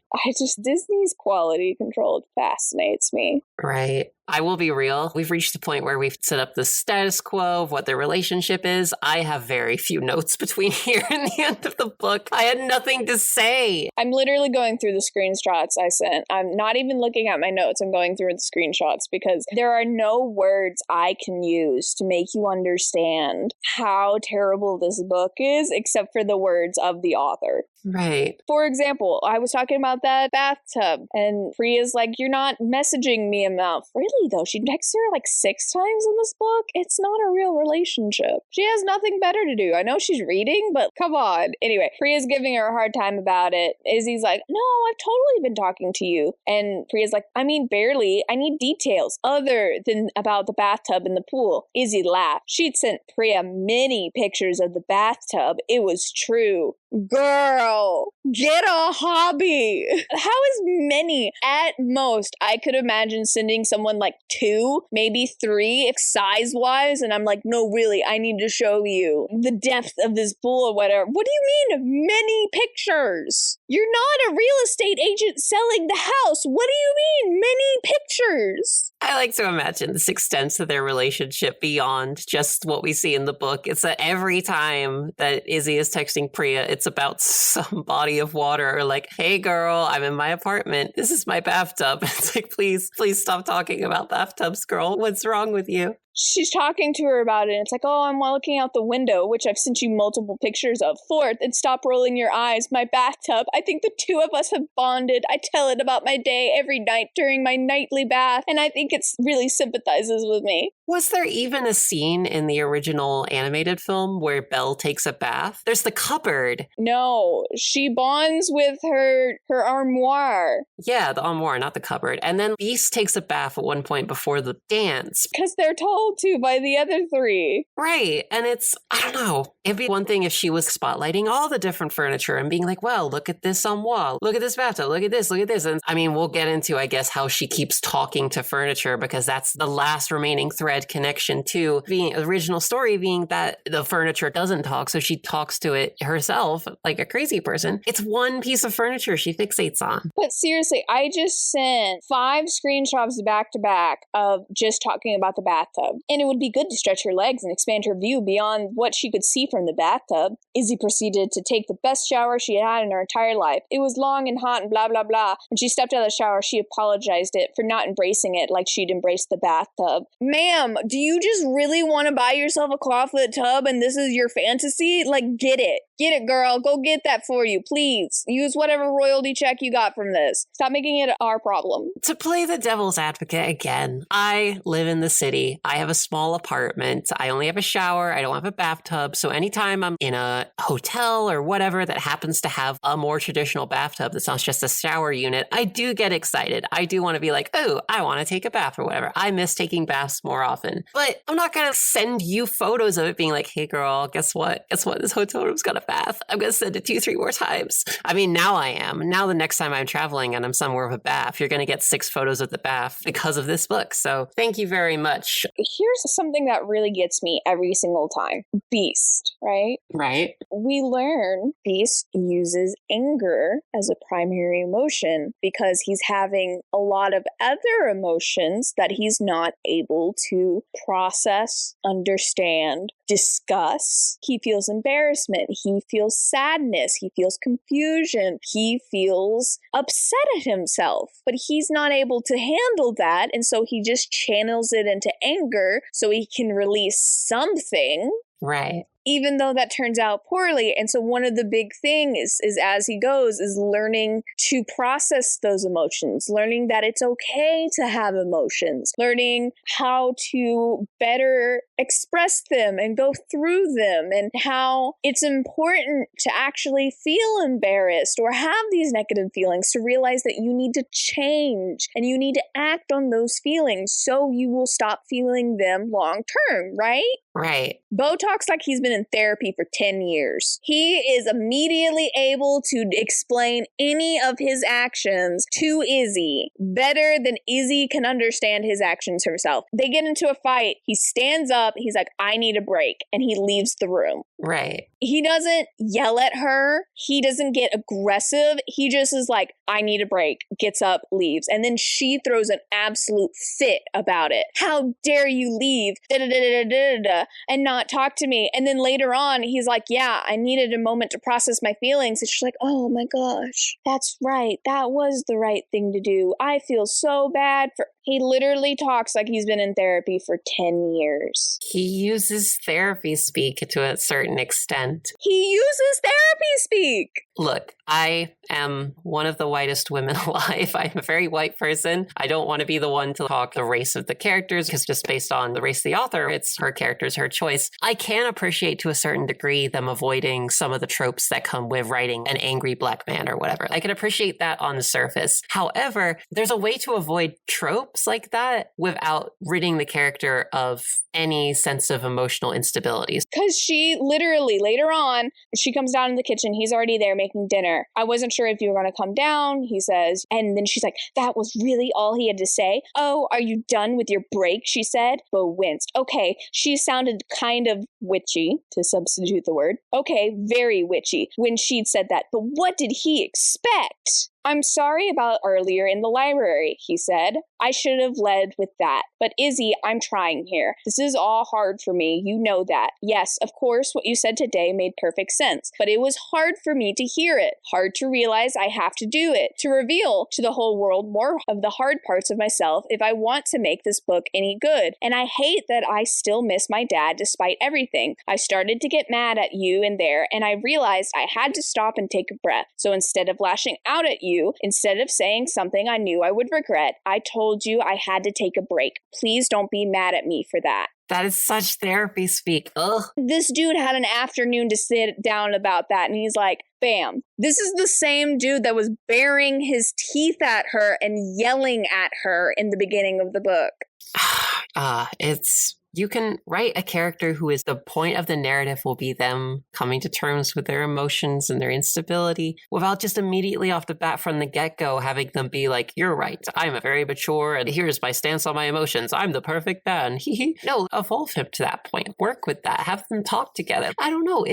Disney's quality control fascinates me. Right. I will be real. We've reached the point where we've set up the status quo of what their relationship is. I have very few notes between here and the end of the book. I had nothing to say. I'm literally going through the screenshots I sent. I'm not even looking at my notes. I'm going through the screenshots because there are no words I can use to make you understand how terrible this book is, except for the words of the author. Right. For example, I was talking about that bathtub, and Priya's like, you're not messaging me enough. Really, though? She texts her like 6 times in this book? It's not a real relationship. She has nothing better to do. I know she's reading, but come on. Anyway, Priya's giving her a hard time about it. Izzy's like, no, I've totally been talking to you. And Priya's like, I mean, barely. I need details other than about the bathtub and the pool. Izzy laughed. She'd sent Priya many pictures of the bathtub. It was true. Girl, get a hobby. How is many? At most, I could imagine sending someone like 2, maybe 3, if size-wise, and I'm like, no, really, I need to show you the depth of this pool or whatever. What do you mean, many pictures? You're not a real estate agent selling the house. What do you mean, many pictures? I like to imagine this extends to their relationship beyond just what we see in the book. It's that every time that Izzy is texting Priya, it's about some body of water or like, hey girl, I'm in my apartment. This is my bathtub. It's like, please stop talking about bathtubs, girl. What's wrong with you? She's talking to her about it, and it's like, oh, I'm looking out the window, which I've sent you multiple pictures of. 4th, and stop rolling your eyes, my bathtub. I think the 2 of us have bonded. I tell it about my day every night during my nightly bath, and I think it really sympathizes with me. Was there even a scene in the original animated film where Belle takes a bath? There's the cupboard. No, she bonds with her armoire. Yeah, the armoire, not the cupboard. And then Beast takes a bath at one point before the dance. Because they're told to by the other 3. Right. And it's, I don't know. It'd be one thing if she was spotlighting all the different furniture and being like, well, look at this wall. Look at this bathtub. Look at this. Look at this. And I mean, we'll get into, I guess, how she keeps talking to furniture because that's the last remaining thread connection to the original story being that the furniture doesn't talk. So she talks to it herself like a crazy person. It's one piece of furniture she fixates on. But seriously, I just sent 5 screenshots back to back of just talking about the bathtub. And it would be good to stretch her legs and expand her view beyond what she could see from the bathtub. Izzy proceeded to take the best shower she had in her entire life. It was long and hot and blah, blah, blah. When she stepped out of the shower, she apologized it for not embracing it like she'd embraced the bathtub. Ma'am, do you just really want to buy yourself a clawfoot tub and this is your fantasy? Like, get it. Get it, girl. Go get that for you, please. Use whatever royalty check you got from this. Stop making it our problem. To play the devil's advocate again, I live in the city. I have a small apartment. I only have a shower. I don't have a bathtub. So anytime I'm in a hotel or whatever that happens to have a more traditional bathtub that's not just a shower unit, I do get excited. I do want to be like, oh, I want to take a bath or whatever. I miss taking baths more often. But I'm not going to send you photos of it being like, hey, girl, guess what? Guess what? This hotel room's got a bath. I'm going to send it to you 3 more times. I mean, now I am. Now the next time I'm traveling and I'm somewhere with a bath, you're going to get 6 photos of the bath because of this book. So thank you very much. Here's something that really gets me every single time. Beast, right? Right. We learn Beast uses anger as a primary emotion because he's having a lot of other emotions that he's not able to process, understand, disgust, he feels embarrassment, he feels sadness, he feels confusion, he feels upset at himself, but he's not able to handle that, and so he just channels it into anger so he can release something. Right. Even though that turns out poorly. And so one of the big things is as he goes is learning to process those emotions, learning that it's okay to have emotions, learning how to better express them and go through them, and how it's important to actually feel embarrassed or have these negative feelings, to realize that you need to change and you need to act on those feelings so you will stop feeling them long term, right? Right. Bo talks like he's been in therapy for 10 years. He is immediately able to explain any of his actions to Izzy better than Izzy can understand his actions herself. They get into a fight. He stands up. He's like, I need a break. And he leaves the room. Right. He doesn't yell at her. He doesn't get aggressive. He just is like, I need a break, gets up, leaves. And then she throws an absolute fit about it. How dare you leave and not talk to me? And then later on, he's like, yeah, I needed a moment to process my feelings. And she's like, oh my gosh, that's right. That was the right thing to do. I feel so bad for... He literally talks like he's been in therapy for 10 years. He uses therapy speak to a certain extent. He uses therapy speak. Look, I am one of the whitest women alive. I'm a very white person. I don't want to be the one to talk the race of the characters, because just based on the race of the author, it's her characters, her choice. I can appreciate to a certain degree them avoiding some of the tropes that come with writing an angry black man or whatever. I can appreciate that on the surface. However, there's a way to avoid tropes like that without ridding the character of any sense of emotional instabilities. Because she literally, later on, she comes down in the kitchen. He's already there making dinner. I wasn't sure if you were going to come down, he says. And then she's like, that was really all he had to say? Oh, are you done with your break? She said. Bo winced. Okay, she sounded kind of witchy, to substitute the word. Okay, very witchy when she'd said that. But what did he expect? I'm sorry about earlier in the library, he said. I should have led with that. But Izzy, I'm trying here. This is all hard for me. You know that. Yes, of course, what you said today made perfect sense. But it was hard for me to hear it. Hard to realize I have to do it. To reveal to the whole world more of the hard parts of myself if I want to make this book any good. And I hate that I still miss my dad despite everything. I started to get mad at you in there, and I realized I had to stop and take a breath. So instead of lashing out at you, instead of saying something I knew I would regret, I told you I had to take a break. Please don't be mad at me for that. That is such therapy speak. Ugh. This dude had an afternoon to sit down about that, and he's like, bam. This is the same dude that was baring his teeth at her and yelling at her in the beginning of the book. You can write a character who is the point of the narrative will be them coming to terms with their emotions and their instability without just immediately off the bat from the get-go having them be like, you're right, I'm a very mature and here's my stance on my emotions. I'm the perfect man. No, evolve him to that point. Work with that. Have them talk together. I don't know.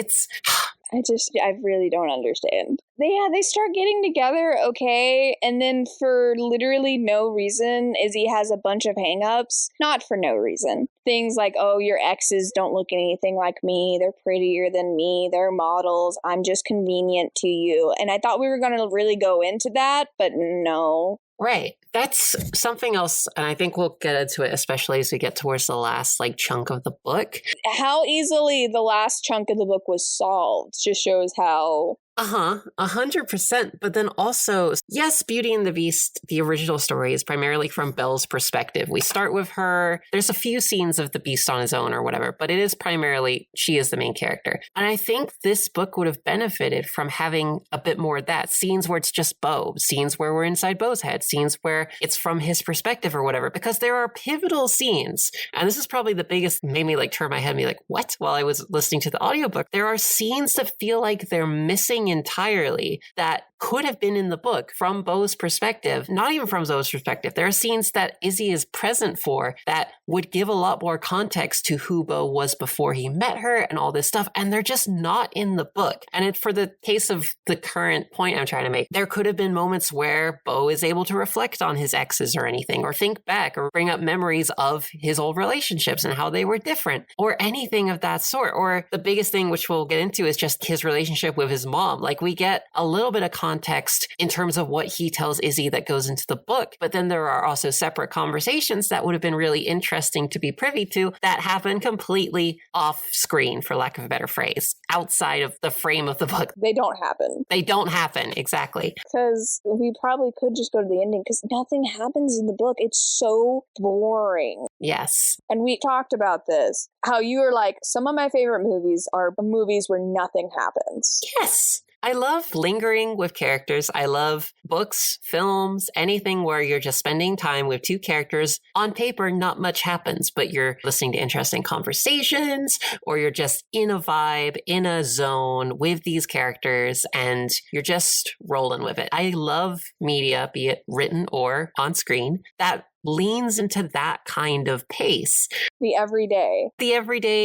I really don't understand. They start getting together, okay, and then for literally no reason, Izzy has a bunch of hangups. Not for no reason. Things like, oh, your exes don't look anything like me. They're prettier than me. They're models. I'm just convenient to you. And I thought we were going to really go into that, but no. Right. That's something else, and I think we'll get into it, especially as we get towards the last chunk of the book. How easily the last chunk of the book was solved just shows how... 100%. But then also, yes, Beauty and the Beast, the original story, is primarily from Belle's perspective. We start with her. There's a few scenes of the Beast on his own or whatever, but it is primarily, she is the main character. And I think this book would have benefited from having a bit more of that. Scenes where it's just Beau, scenes where we're inside Beau's head, scenes where it's from his perspective or whatever, because there are pivotal scenes. And this is probably the biggest, made me turn my head and be like, what? While I was listening to the audiobook, there are scenes that feel like they're missing entirely that could have been in the book from Beau's perspective, not even from Zoe's perspective. There are scenes that Izzy is present for that would give a lot more context to who Bo was before he met her and all this stuff. And they're just not in the book. And for the case of the current point I'm trying to make, there could have been moments where Bo is able to reflect on his exes or anything, or think back or bring up memories of his old relationships and how they were different, or anything of that sort. Or the biggest thing, which we'll get into, is just his relationship with his mom. Like, we get a little bit of context in terms of what he tells Izzy that goes into the book, but then there are also separate conversations that would have been really interesting to be privy to that happen completely off screen, for lack of a better phrase, outside of the frame of the book. They don't happen. They don't happen, exactly. Because we probably could just go to the ending, because nothing happens in the book. It's so boring. Yes. And we talked about this, how you were like, some of my favorite movies are movies where nothing happens. Yes. I love lingering with characters. I love books, films, anything where you're just spending time with two characters. On paper, not much happens, but you're listening to interesting conversations, or you're just in a vibe, in a zone with these characters, and you're just rolling with it. I love media, be it written or on screen, that leans into that kind of pace. The everyday,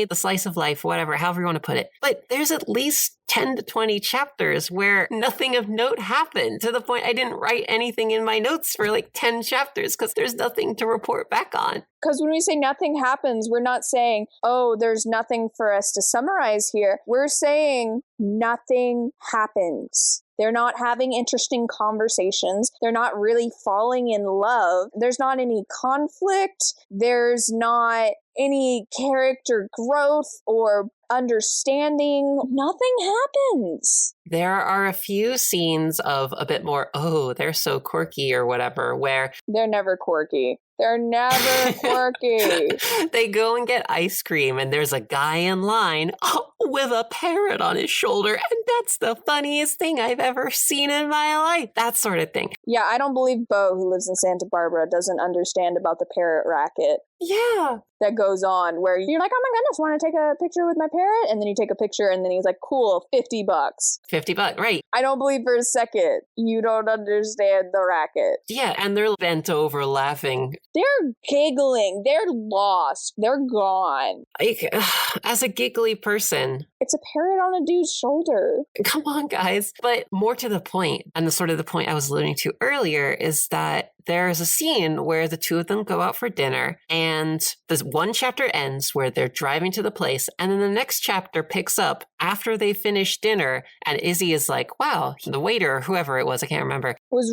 the slice of life, whatever, however you want to put it. But there's at least 10 to 20 chapters where nothing of note happened, to the point I didn't write anything in my notes for like 10 chapters because there's nothing to report back on. Because when we say nothing happens, we're not saying, oh, there's nothing for us to summarize here. We're saying nothing happens. They're not having interesting conversations. They're not really falling in love. There's not any conflict. There's not any character growth or understanding. Nothing happens. There are a few scenes of a bit more, oh, they're so quirky or whatever, where they're never quirky. They're never quirky. They go and get ice cream, and there's a guy in line with a parrot on his shoulder, and that's the funniest thing I've ever seen in my life. That sort of thing. Yeah, I don't believe Bo, who lives in Santa Barbara, doesn't understand about the parrot racket. Yeah. That goes on, where you're like, oh my goodness, want to take a picture with my parrot? And then you take a picture, and then he's like, cool, $50. $50, right. I don't believe for a second you don't understand the racket. Yeah, and they're bent over laughing. They're giggling. They're lost. They're gone. As a giggly person, it's a parrot on a dude's shoulder. Come on, guys. But more to the point, and the point I was alluding to earlier, is that there's a scene where the two of them go out for dinner, and this one chapter ends where they're driving to the place, and then the next chapter picks up after they finish dinner, and Izzy is like, wow, the waiter, or whoever it was, I can't remember, was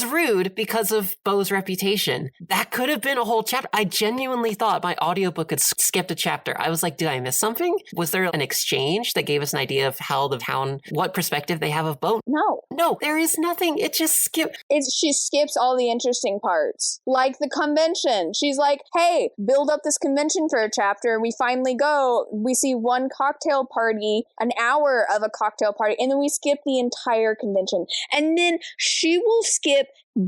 rude because of Bo's reputation. That could have been a whole chapter. I genuinely thought my audiobook had skipped a chapter. I was like, did I miss something? Was there an exchange that gave us an idea of how the town, what perspective they have of Bo? No, there is nothing. It just skipped. She skips all the interesting parts, like the convention. She's like, hey, build up this convention for a chapter. We finally go. We see one cocktail party, an hour of a cocktail party, and then we skip the entire convention. And then she will skip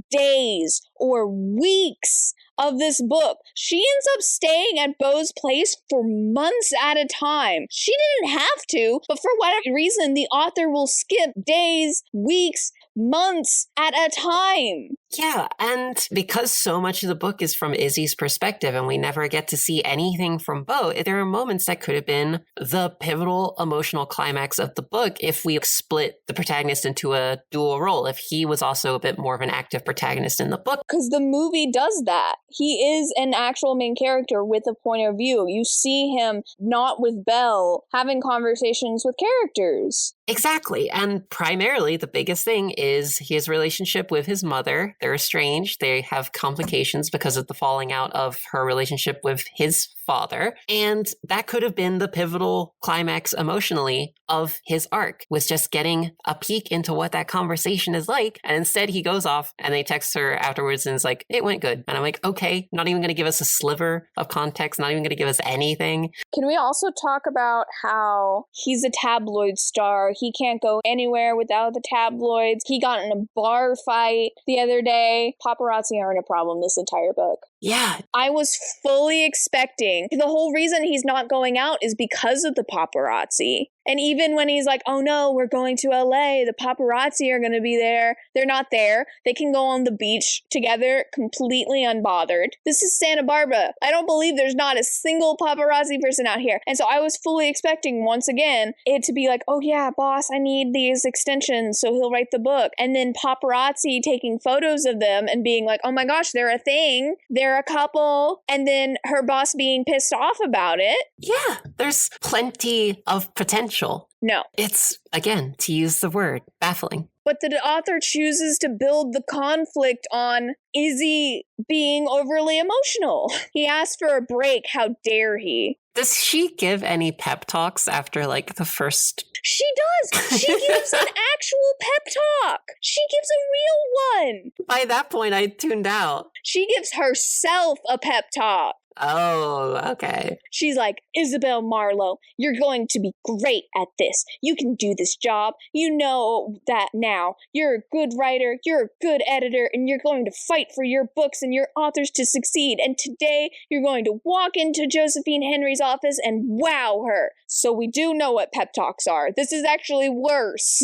days or weeks of this book. She ends up staying at Bo's place for months at a time. She didn't have to, but for whatever reason, the author will skip days, weeks, months at a time. Yeah, and because so much of the book is from Izzy's perspective and we never get to see anything from Bo, there are moments that could have been the pivotal emotional climax of the book if we split the protagonist into a dual role, if he was also a bit more of an active protagonist in the book. Because the movie does that. He is an actual main character with a point of view. You see him not with Belle having conversations with characters. Exactly. And primarily the biggest thing is his relationship with his mother. They're estranged. They have complications because of the falling out of her relationship with his father. And that could have been the pivotal climax emotionally of his arc, was just getting a peek into what that conversation is like. And instead he goes off and they text her afterwards and is like, it went good. And I'm like, okay, not even going to give us a sliver of context, not even going to give us anything. Can we also talk about how he's a tabloid star? He can't go anywhere without the tabloids. He got in a bar fight the other day. Paparazzi aren't a problem this entire book. Yeah. I was fully expecting. The whole reason he's not going out is because of the paparazzi. And even when he's like, oh no, we're going to LA, the paparazzi are going to be there. They're not there. They can go on the beach together completely unbothered. This is Santa Barbara. I don't believe there's not a single paparazzi person out here. And so I was fully expecting, once again, it to be like, oh yeah, boss, I need these extensions, so he'll write the book. And then paparazzi taking photos of them and being like, oh my gosh, they're a thing. They're a couple. And then her boss being pissed off about it. Yeah, there's plenty of potential. No. It's, again, to use the word, baffling. But the author chooses to build the conflict on Izzy being overly emotional. He asked for a break. How dare he? Does she give any pep talks after, like, the first... She does! She gives an actual pep talk! She gives a real one! By that point, I tuned out. She gives herself a pep talk. Oh, okay. She's like, Isabel Marlowe, you're going to be great at this. You can do this job. You know that now. You're a good writer. You're a good editor. And you're going to fight for your books and your authors to succeed. And today, you're going to walk into Josephine Henry's office and wow her. So we do know what pep talks are. This is actually worse.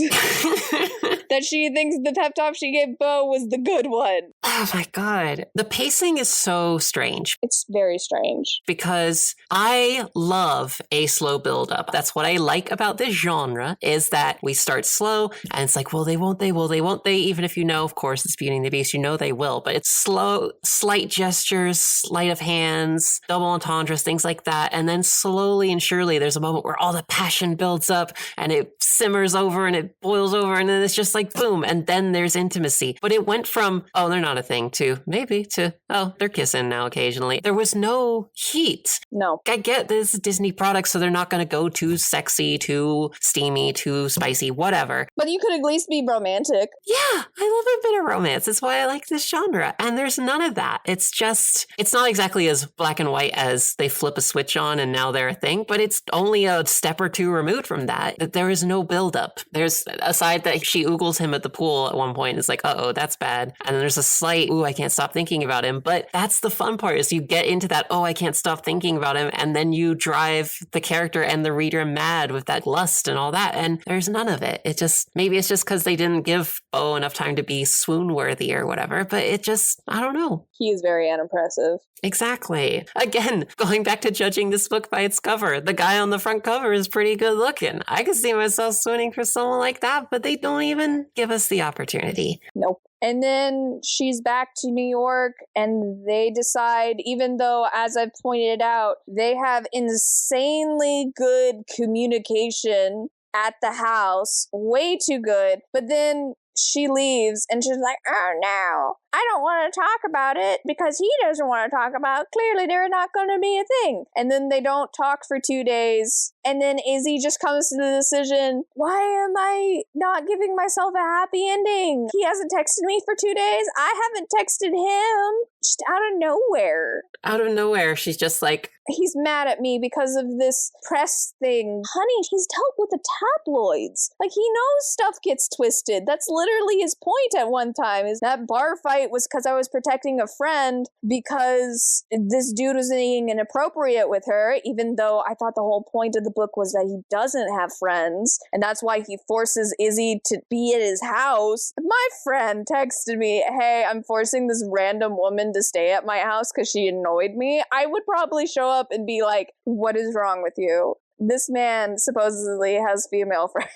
That she thinks the pep talk she gave Bo was the good one. Oh my God. The pacing is so strange. It's very strange. Because I love a slow buildup. That's what I like about this genre, is that we start slow and it's like, well, they won't, even if you know, of course, it's Beauty and the Beast, you know they will, but it's slow, slight gestures, sleight of hands, double entendres, things like that. And then slowly and surely there's a moment where all the passion builds up and it simmers over and it boils over and then it's just like boom, and then there's intimacy. But it went from, oh, they're not a thing, to maybe, to, oh, they're kissing now occasionally. There was no heat. No. I get this Disney product, so they're not going to go too sexy, too steamy, too spicy, whatever. But you could at least be romantic. Yeah, I love a bit of romance. That's why I like this genre. And there's none of that. It's just, it's not exactly as black and white as they flip a switch on and now they're a thing, but it's only a step or two removed from that. There is no buildup. There's, aside that she oogles him at the pool at one point, it's like, uh-oh, that's bad. And then there's a slight, ooh, I can't stop thinking about him. But that's the fun part, is you get into that, oh, I can't stop thinking about him. And then you drive the character and the reader mad with that lust and all that. And there's none of it. It just, maybe it's just because they didn't give Bo enough time to be swoon worthy or whatever. But it just, I don't know. He is very unimpressive. Exactly. Again, going back to judging this book by its cover, the guy on the front cover is pretty good looking. I could see myself swooning for someone like that, but they don't even give us the opportunity. Nope. And then she's back to New York and they decide, even though, as I've pointed out, they have insanely good communication at the house, way too good, but then she leaves and she's like, oh no, I don't want to talk about it because he doesn't want to talk about it. Clearly they're not going to be a thing. And then they don't talk for 2 days. And then Izzy just comes to the decision, why am I not giving myself a happy ending? He hasn't texted me for 2 days. I haven't texted him. Just out of nowhere. Out of nowhere, she's just like, he's mad at me because of this press thing. Honey, he's dealt with the tabloids. Like, he knows stuff gets twisted. That's literally his point at one time, is that bar fight was because I was protecting a friend because this dude was being inappropriate with her, even though I thought the whole point of the book was that he doesn't have friends. And that's why he forces Izzy to be at his house. My friend texted me, hey, I'm forcing this random woman to stay at my house because she annoyed me. I would probably show up and be like, what is wrong with you? This man supposedly has female friends.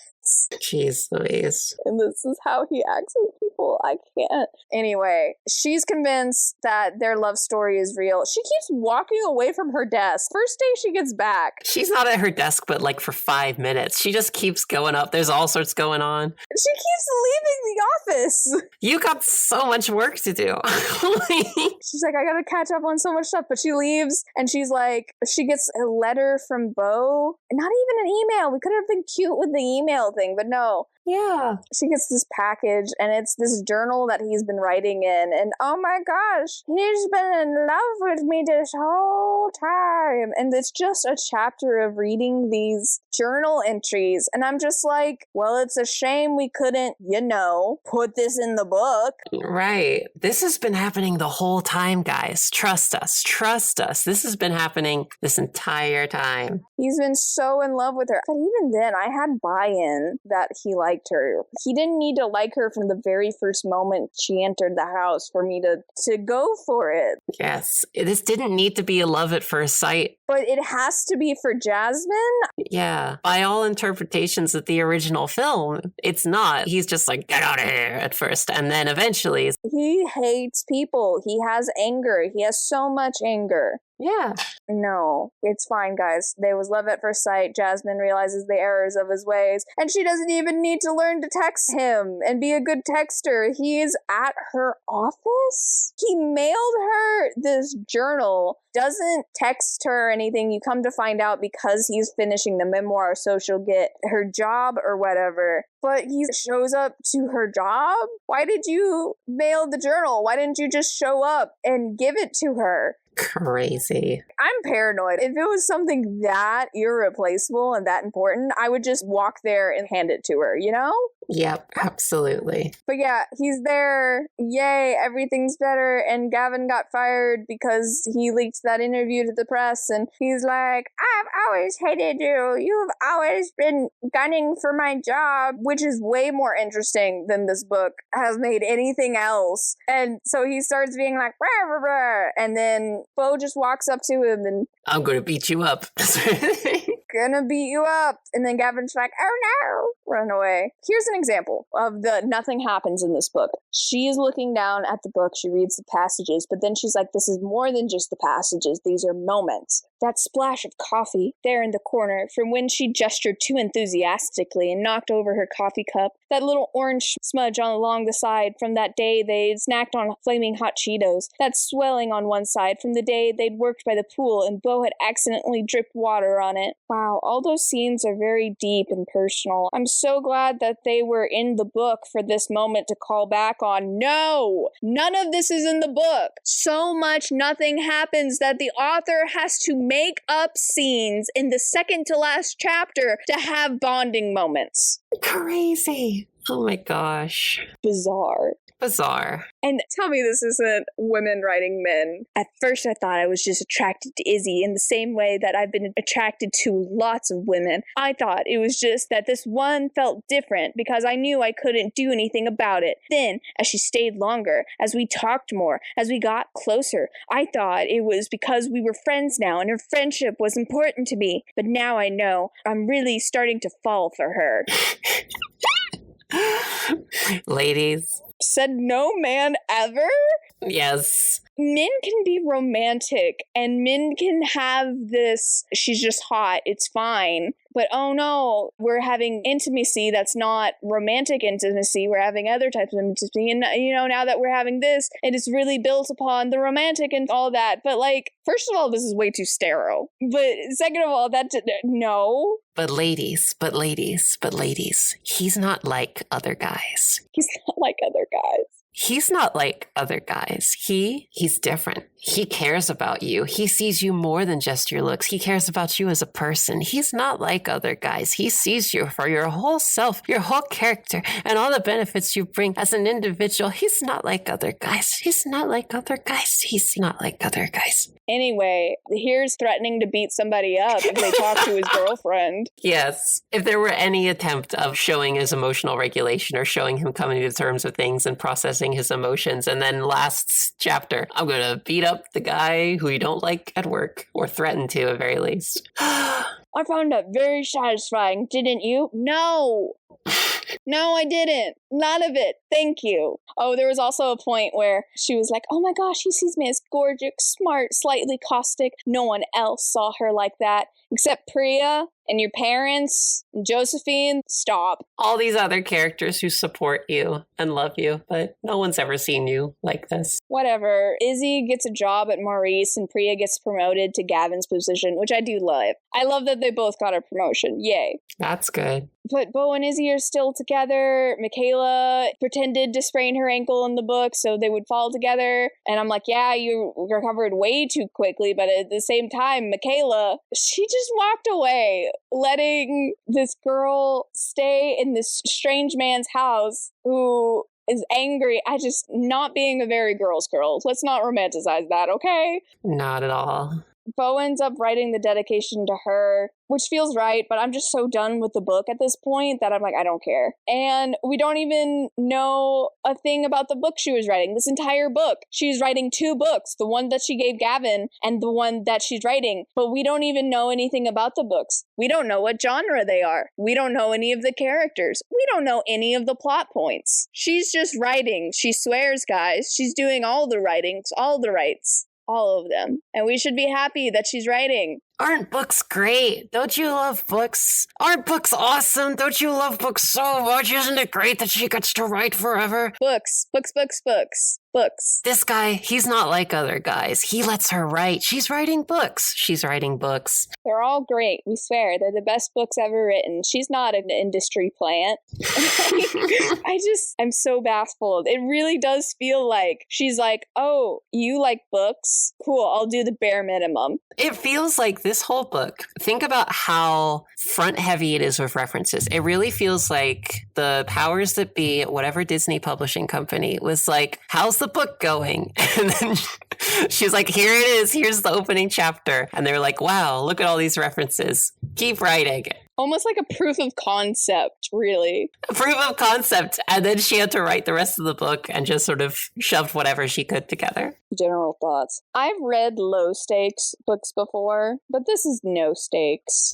Jeez Louise. And this is how he acts with people. I can't. Anyway, she's convinced that their love story is real. She keeps walking away from her desk. First day she gets back. She's not at her desk, but like for 5 minutes. She just keeps going up. There's all sorts going on. She keeps leaving the office. You got so much work to do. She's like, I gotta catch up on so much stuff. But she leaves and she's like, she gets a letter from Bo. Not even an email. We could have been cute with the email thing, but no. Yeah. She gets this package, and it's this journal that he's been writing in, and oh my gosh, he's been in love with me this whole time. And it's just a chapter of reading these journal entries, and I'm just like, well, it's a shame we couldn't, put this in the book. Right. This has been happening the whole time, guys. Trust us. Trust us. This has been happening this entire time. He's been so in love with her. But even then, I had buy-in that he liked her. He didn't need to like her from the very first moment she entered the house for me to go for it. Yes. This didn't need to be a love at first sight. But it has to be for Jasmine? Yeah. By all interpretations of the original film, it's not. He's just like, get out of here at first. And then eventually... He hates people. He has anger. He has so much anger. Yeah. No, it's fine, guys. There was love at first sight. Jasmine realizes the errors of his ways, and she doesn't even need to learn to text him and be a good texter. He is at her office. He mailed her this journal, doesn't text her anything. You come to find out because he's finishing the memoir, so she'll get her job or whatever. But he shows up to her job? Why did you mail the journal? Why didn't you just show up and give it to her? Crazy. I'm paranoid. If it was something that irreplaceable and that important, I would just walk there and hand it to her, Yep, absolutely. But yeah, he's there. Yay, everything's better. And Gavin got fired because he leaked that interview to the press. And he's like, I've always hated you. You've always been gunning for my job, which is way more interesting than this book has made anything else. And so he starts being like, rah, rah, rah. And then Bo just walks up to him and, I'm going to beat you up. Gonna beat you up. And then Gavin's like, oh no, run away. Here's an example of the nothing happens in this book. She is looking down at the book. She reads the passages, but then she's like, this is more than just the passages. These are moments. That splash of coffee there in the corner from when she gestured too enthusiastically and knocked over her coffee cup. That little orange smudge along the side from that day they'd snacked on flaming hot Cheetos. That swelling on one side from the day they'd worked by the pool and Bo had accidentally dripped water on it. Wow, all those scenes are very deep and personal. I'm so glad that they were in the book for this moment to call back on. No! None of this is in the book. So much nothing happens that the author has to make up scenes in the second to last chapter to have bonding moments. Crazy. Oh my gosh. Bizarre. And tell me this isn't women writing men. At first I thought I was just attracted to Izzy in the same way that I've been attracted to lots of women. I thought it was just that this one felt different because I knew I couldn't do anything about it. Then, as she stayed longer, as we talked more, as we got closer, I thought it was because we were friends now and her friendship was important to me. But now I know I'm really starting to fall for her. Ladies. Said no man ever? Yes. Men can be romantic and men can have this, she's just hot, it's fine. But oh no, we're having intimacy that's not romantic intimacy. We're having other types of intimacy. And, now that we're having this, it is really built upon the romantic and all that. But first of all, this is way too sterile. But second of all, no. But ladies, he's not like other guys. He's not like other guys. He's not like other guys. He's different. He cares about you. He sees you more than just your looks. He cares about you as a person. He's not like other guys. He sees you for your whole self, your whole character, and all the benefits you bring as an individual. He's not like other guys. He's not like other guys. He's not like other guys. Anyway, here's threatening to beat somebody up if they talk to his girlfriend. Yes. If there were any attempt of showing his emotional regulation or showing him coming to terms with things and processing his emotions, and then last chapter, I'm going to beat up the guy who you don't like at work, or threaten to at very least. I found that very satisfying, didn't you? No! No, I didn't. None of it. Thank you. Oh, there was also a point where she was like, oh my gosh, he sees me as gorgeous, smart, slightly caustic. No one else saw her like that, except Priya and your parents, and Josephine. Stop. All these other characters who support you and love you, but no one's ever seen you like this. Whatever. Izzy gets a job at Maurice and Priya gets promoted to Gavin's position, which I do love. I love that they both got a promotion. Yay. That's good. but Bo and Izzy are still together. Michaela pretended to sprain her ankle in the book so they would fall together. And I'm like, yeah, you recovered way too quickly. But at the same time, Michaela, she just walked away, letting this girl stay in this strange man's house who is angry at just not being a very girl's girl. Let's not romanticize that, okay? Not at all. Bo ends up writing the dedication to her, which feels right, but I'm just so done with the book at this point that I'm like, I don't care. And we don't even know a thing about the book she was writing. This entire book, she's writing 2 books, the one that she gave Gavin and the one that she's writing, but we don't even know anything about the books. We don't know what genre they are. We don't know any of the characters. We don't know any of the plot points. She's just writing. She swears, guys. She's doing all the writings, all the rights. All of them. And we should be happy that she's writing. Aren't books great? Don't you love books? Aren't books awesome? Don't you love books so much? Isn't it great that she gets to write forever? Books. Books. This guy, he's not like other guys. He lets her write. She's writing books. They're all great. We swear. They're the best books ever written. She's not an industry plant. I'm so baffled. It really does feel like she's like, oh, you like books? Cool, I'll do the bare minimum. It feels like this whole book, think about how front heavy it is with references. It really feels like the powers that be at whatever Disney publishing company was like, how's the book going? And then she's like, here it is. Here's the opening chapter. And they're like, wow, look at all these references. Keep writing. Almost like a proof of concept, really. Proof of concept. And then she had to write the rest of the book and just sort of shoved whatever she could together. General thoughts. I've read low stakes books before, but this is no stakes.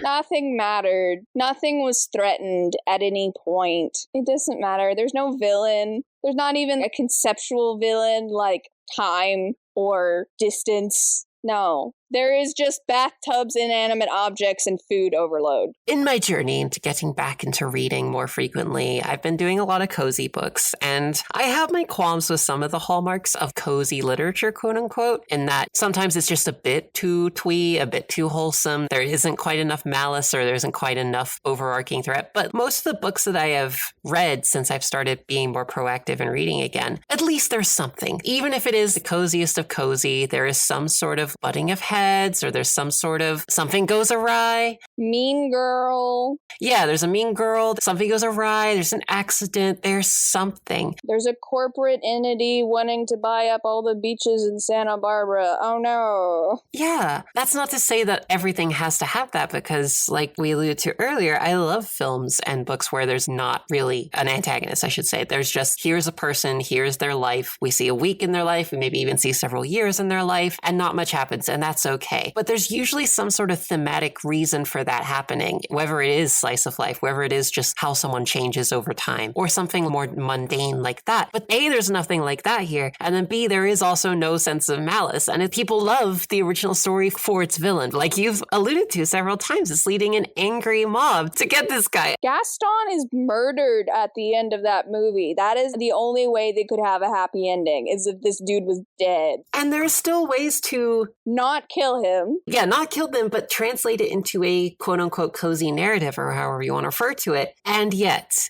Nothing mattered. Nothing was threatened at any point. It doesn't matter. There's no villain. There's not even a conceptual villain like time or distance. No. There is just bathtubs, inanimate objects, and food overload. In my journey into getting back into reading more frequently, I've been doing a lot of cozy books, and I have my qualms with some of the hallmarks of cozy literature, quote unquote, in that sometimes it's just a bit too twee, a bit too wholesome. There isn't quite enough malice or there isn't quite enough overarching threat. But most of the books that I have read since I've started being more proactive in reading again, at least there's something. Even if it is the coziest of cozy, there is some sort of butting of heads, or there's some sort of something goes awry. Mean girl. Yeah, there's a mean girl. Something goes awry. There's an accident. There's something. There's a corporate entity wanting to buy up all the beaches in Santa Barbara. Oh no. Yeah, that's not to say that everything has to have that, because like we alluded to earlier, I love films and books where there's not really an antagonist, I should say. There's just, here's a person, here's their life. We see a week in their life. We maybe even see several years in their life, and not much happens. And that's okay. But there's usually some sort of thematic reason for that happening, whether it is slice of life, whether it is just how someone changes over time, or something more mundane like that. But A, there's nothing like that here. And then B, there is also no sense of malice. And if people love the original story for its villain, like you've alluded to several times, it's leading an angry mob to get this guy. Gaston is murdered at the end of that movie. That is the only way they could have a happy ending, is if this dude was dead. And there are still ways to not kill him. Yeah, not kill them, but translate it into a quote-unquote cozy narrative, or however you want to refer to it. And yet,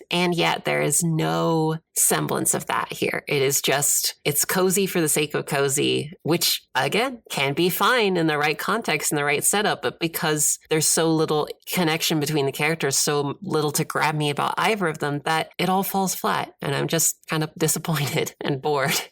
there is no semblance of that here. It is just, it's cozy for the sake of cozy, which, again, can be fine in the right context and the right setup, but because there's so little connection between the characters, so little to grab me about either of them, that it all falls flat. And I'm just kind of disappointed and bored.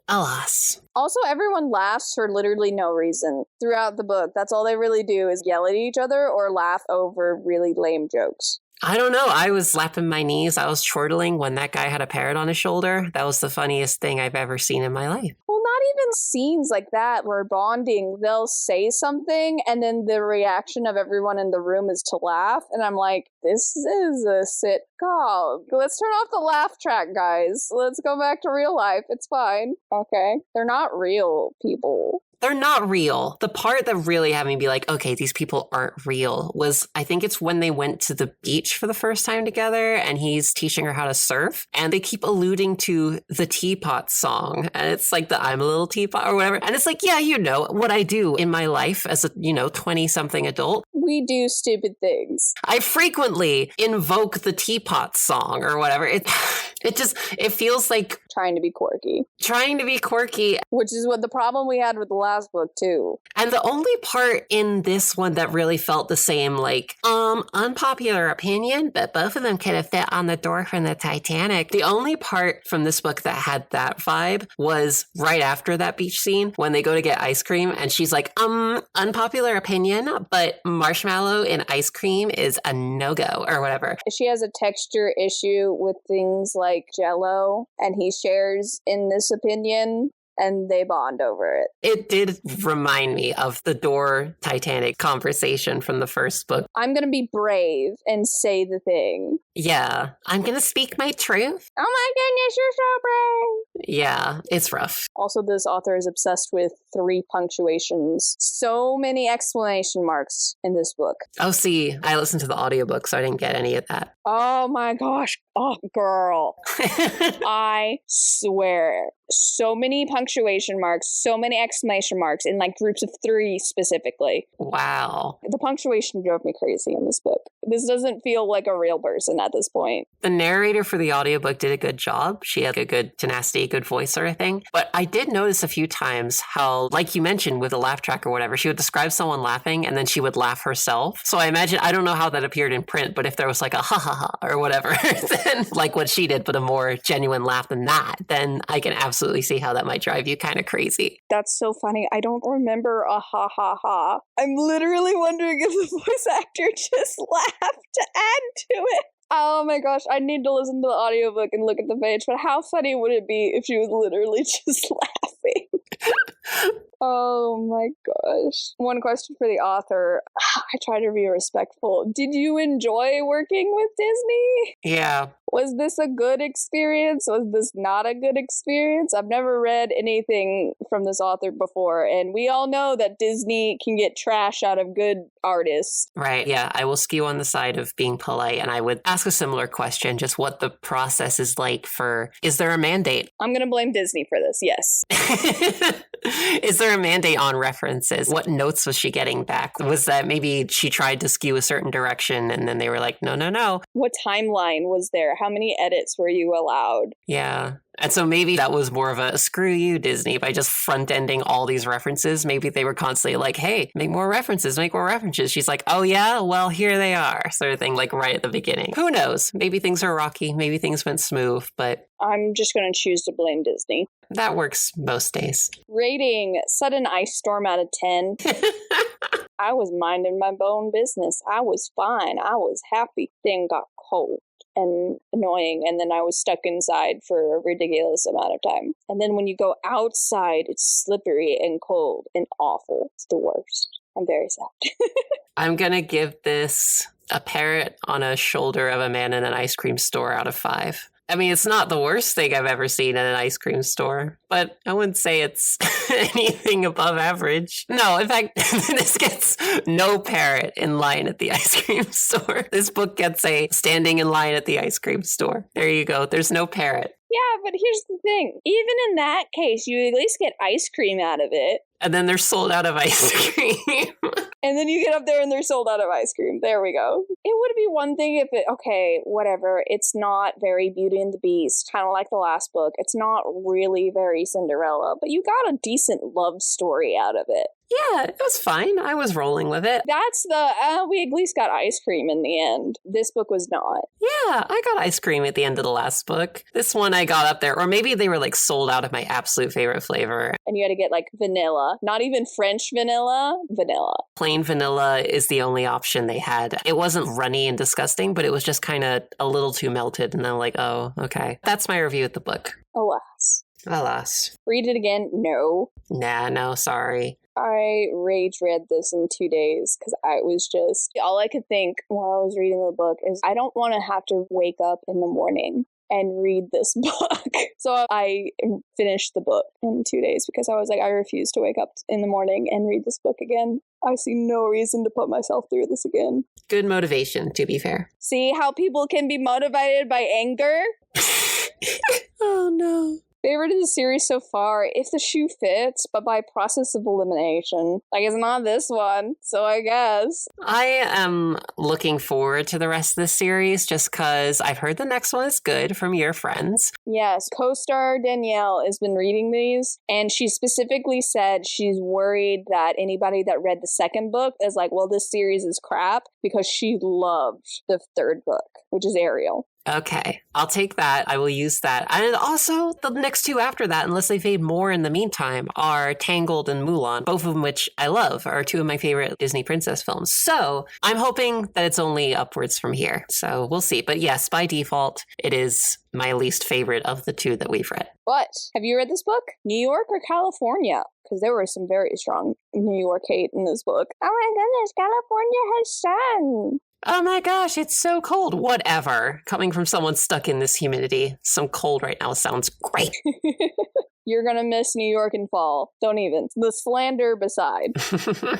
Alas. Also, everyone laughs for literally no reason throughout the book. That's all they really do is yell at each other or laugh over really lame jokes. I don't know. I was slapping my knees. I was chortling when that guy had a parrot on his shoulder. That was the funniest thing I've ever seen in my life. Well, not even scenes like that where bonding, they'll say something and then the reaction of everyone in the room is to laugh. And I'm like, this is a sitcom. Let's turn off the laugh track, guys. Let's go back to real life. It's fine. Okay. They're not real people. They're not real. The part that really had me be like, okay, these people aren't real was, I think it's when they went to the beach for the first time together and he's teaching her how to surf. And they keep alluding to the teapot song. And it's like the I'm a little teapot or whatever. And it's like, yeah, you know, what I do in my life as a, 20-something adult. We do stupid things. I frequently invoke the teapot song or whatever. It feels like Trying to be quirky. Which is what the problem we had with the last book, too. And the only part in this one that really felt the same, like, unpopular opinion, but both of them could have fit on the door from the Titanic. The only part from this book that had that vibe was right after that beach scene when they go to get ice cream and she's like, unpopular opinion, but marshmallow in ice cream is a no-go or whatever. She has a texture issue with things like Jell-O, and he shares in this opinion, and they bond over it. It did remind me of the door Titanic conversation from the first book. I'm going to be brave and say the thing. Yeah, I'm going to speak my truth. Oh my goodness, you're so brave. Yeah, it's rough. Also, this author is obsessed with 3 punctuations. So many exclamation marks in this book. Oh, see, I listened to the audiobook, so I didn't get any of that. Oh my gosh. Oh, girl. I swear. So many punctuation marks, so many exclamation marks in like groups of 3 specifically. Wow. The punctuation drove me crazy in this book. This doesn't feel like a real person at this point. The narrator for the audiobook did a good job. She had a good tenacity, good voice sort of thing. But I did notice a few times how, like you mentioned with a laugh track or whatever, she would describe someone laughing and then she would laugh herself. So I imagine, I don't know how that appeared in print, but if there was like a ha ha ha or whatever, then like what she did, but a more genuine laugh than that, then I can absolutely see how that might drive you kind of crazy. That's so funny. I don't remember a ha ha ha. I'm literally wondering if the voice actor just laughed to add to it. Oh my gosh, I need to listen to the audiobook and look at the page, but how funny would it be if she was literally just laughing? Oh my gosh. One question for the author. I try to be respectful. Did you enjoy working with Disney? Yeah. Was this a good experience? Was this not a good experience? I've never read anything from this author before, and we all know that Disney can get trash out of good artists. Right, yeah. I will skew on the side of being polite, and I would ask a similar question, just what the process is like for, is there a mandate? I'm going to blame Disney for this, yes. Is there a mandate on references? What notes was she getting back? Was that maybe she tried to skew a certain direction and then they were like, no, no, no? What timeline was there? How many edits were you allowed? Yeah. And so maybe that was more of a screw you, Disney, by just front-ending all these references. Maybe they were constantly like, hey, make more references, make more references. She's like, oh yeah, well, here they are, sort of thing, like right at the beginning. Who knows? Maybe things are rocky, maybe things went smooth, but I'm just going to choose to blame Disney. That works most days. Rating, sudden ice storm out of 10. I was minding my own business. I was fine. I was happy. Then got cold and annoying, and then I was stuck inside for a ridiculous amount of time. And then when you go outside, it's slippery and cold and awful. It's the worst. I'm very sad. I'm gonna give this a parrot on a shoulder of a man in an ice cream store out of 5. I mean, it's not the worst thing I've ever seen in an ice cream store, but I wouldn't say it's anything above average. No, in fact, this gets no parrot in line at the ice cream store. This book gets a standing in line at the ice cream store. There you go. There's no parrot. Yeah, but here's the thing. Even in that case, you at least get ice cream out of it. And then they're sold out of ice cream. And then you get up there and they're sold out of ice cream. There we go. It would be one thing if it, okay, whatever. It's not very Beauty and the Beast, kind of like the last book. It's not really very Cinderella, but you got a decent love story out of it. Yeah, it was fine. I was rolling with it. That's we at least got ice cream in the end. This book was not. Yeah, I got ice cream at the end of the last book. This one I got up there, or maybe they were like sold out of my absolute favorite flavor. And you had to get like vanilla, not even French vanilla, vanilla. Plain vanilla is the only option they had. It wasn't runny and disgusting, but it was just kind of a little too melted. And I'm like, oh, okay. That's my review of the book. Alas. Alas. Read it again? No. Nah, no, sorry. I rage read this in 2 days because I was just, all I could think while I was reading the book is I don't want to have to wake up in the morning and read this book. So I finished the book in 2 days because I was like, I refuse to wake up in the morning and read this book again. I see no reason to put myself through this again. Good motivation, to be fair. See how people can be motivated by anger? Oh no. Favorite of the series so far, If the Shoe Fits, but by process of elimination. Like, it's not this one, so I guess. I am looking forward to the rest of the series just because I've heard the next one is good from your friends. Yes, co-star Danielle has been reading these, and she specifically said she's worried that anybody that read the second book is like, well, this series is crap, because she loved the third book, which is Ariel. Okay, I'll take that. I will use that. And also, the next two after that, unless they've made more in the meantime, are Tangled and Mulan, both of them which I love, are two of my favorite Disney princess films. So I'm hoping that it's only upwards from here. So we'll see. But yes, by default, it is my least favorite of the two that we've read. But have you read this book? New York or California? Because there was some very strong New York hate in this book. Oh my goodness, California has sun. Oh my gosh, it's so cold. Whatever. Coming from someone stuck in this humidity, some cold right now sounds great. You're gonna miss New York in fall. Don't even. The slander beside.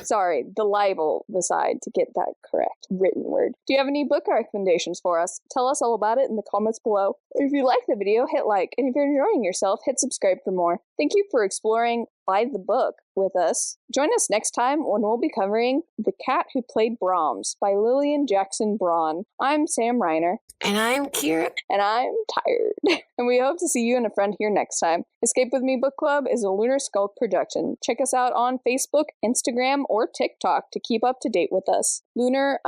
Sorry, the libel beside, to get that correct written word. Do you have any book recommendations for us? Tell us all about it in the comments below. If you like the video, hit like. And if you're enjoying yourself, hit subscribe for more. Thank you for exploring By the Book with us. Join us next time when we'll be covering The Cat Who Played Brahms by Lillian Jackson Braun. I'm Sam Reiner. And I'm Kira. And I'm tired. And we hope to see you and a friend here next time. Escape With Me Book Club is a Lunar Skulk production. Check us out on Facebook, Instagram, or TikTok to keep up to date with us. Lunar_SKULK.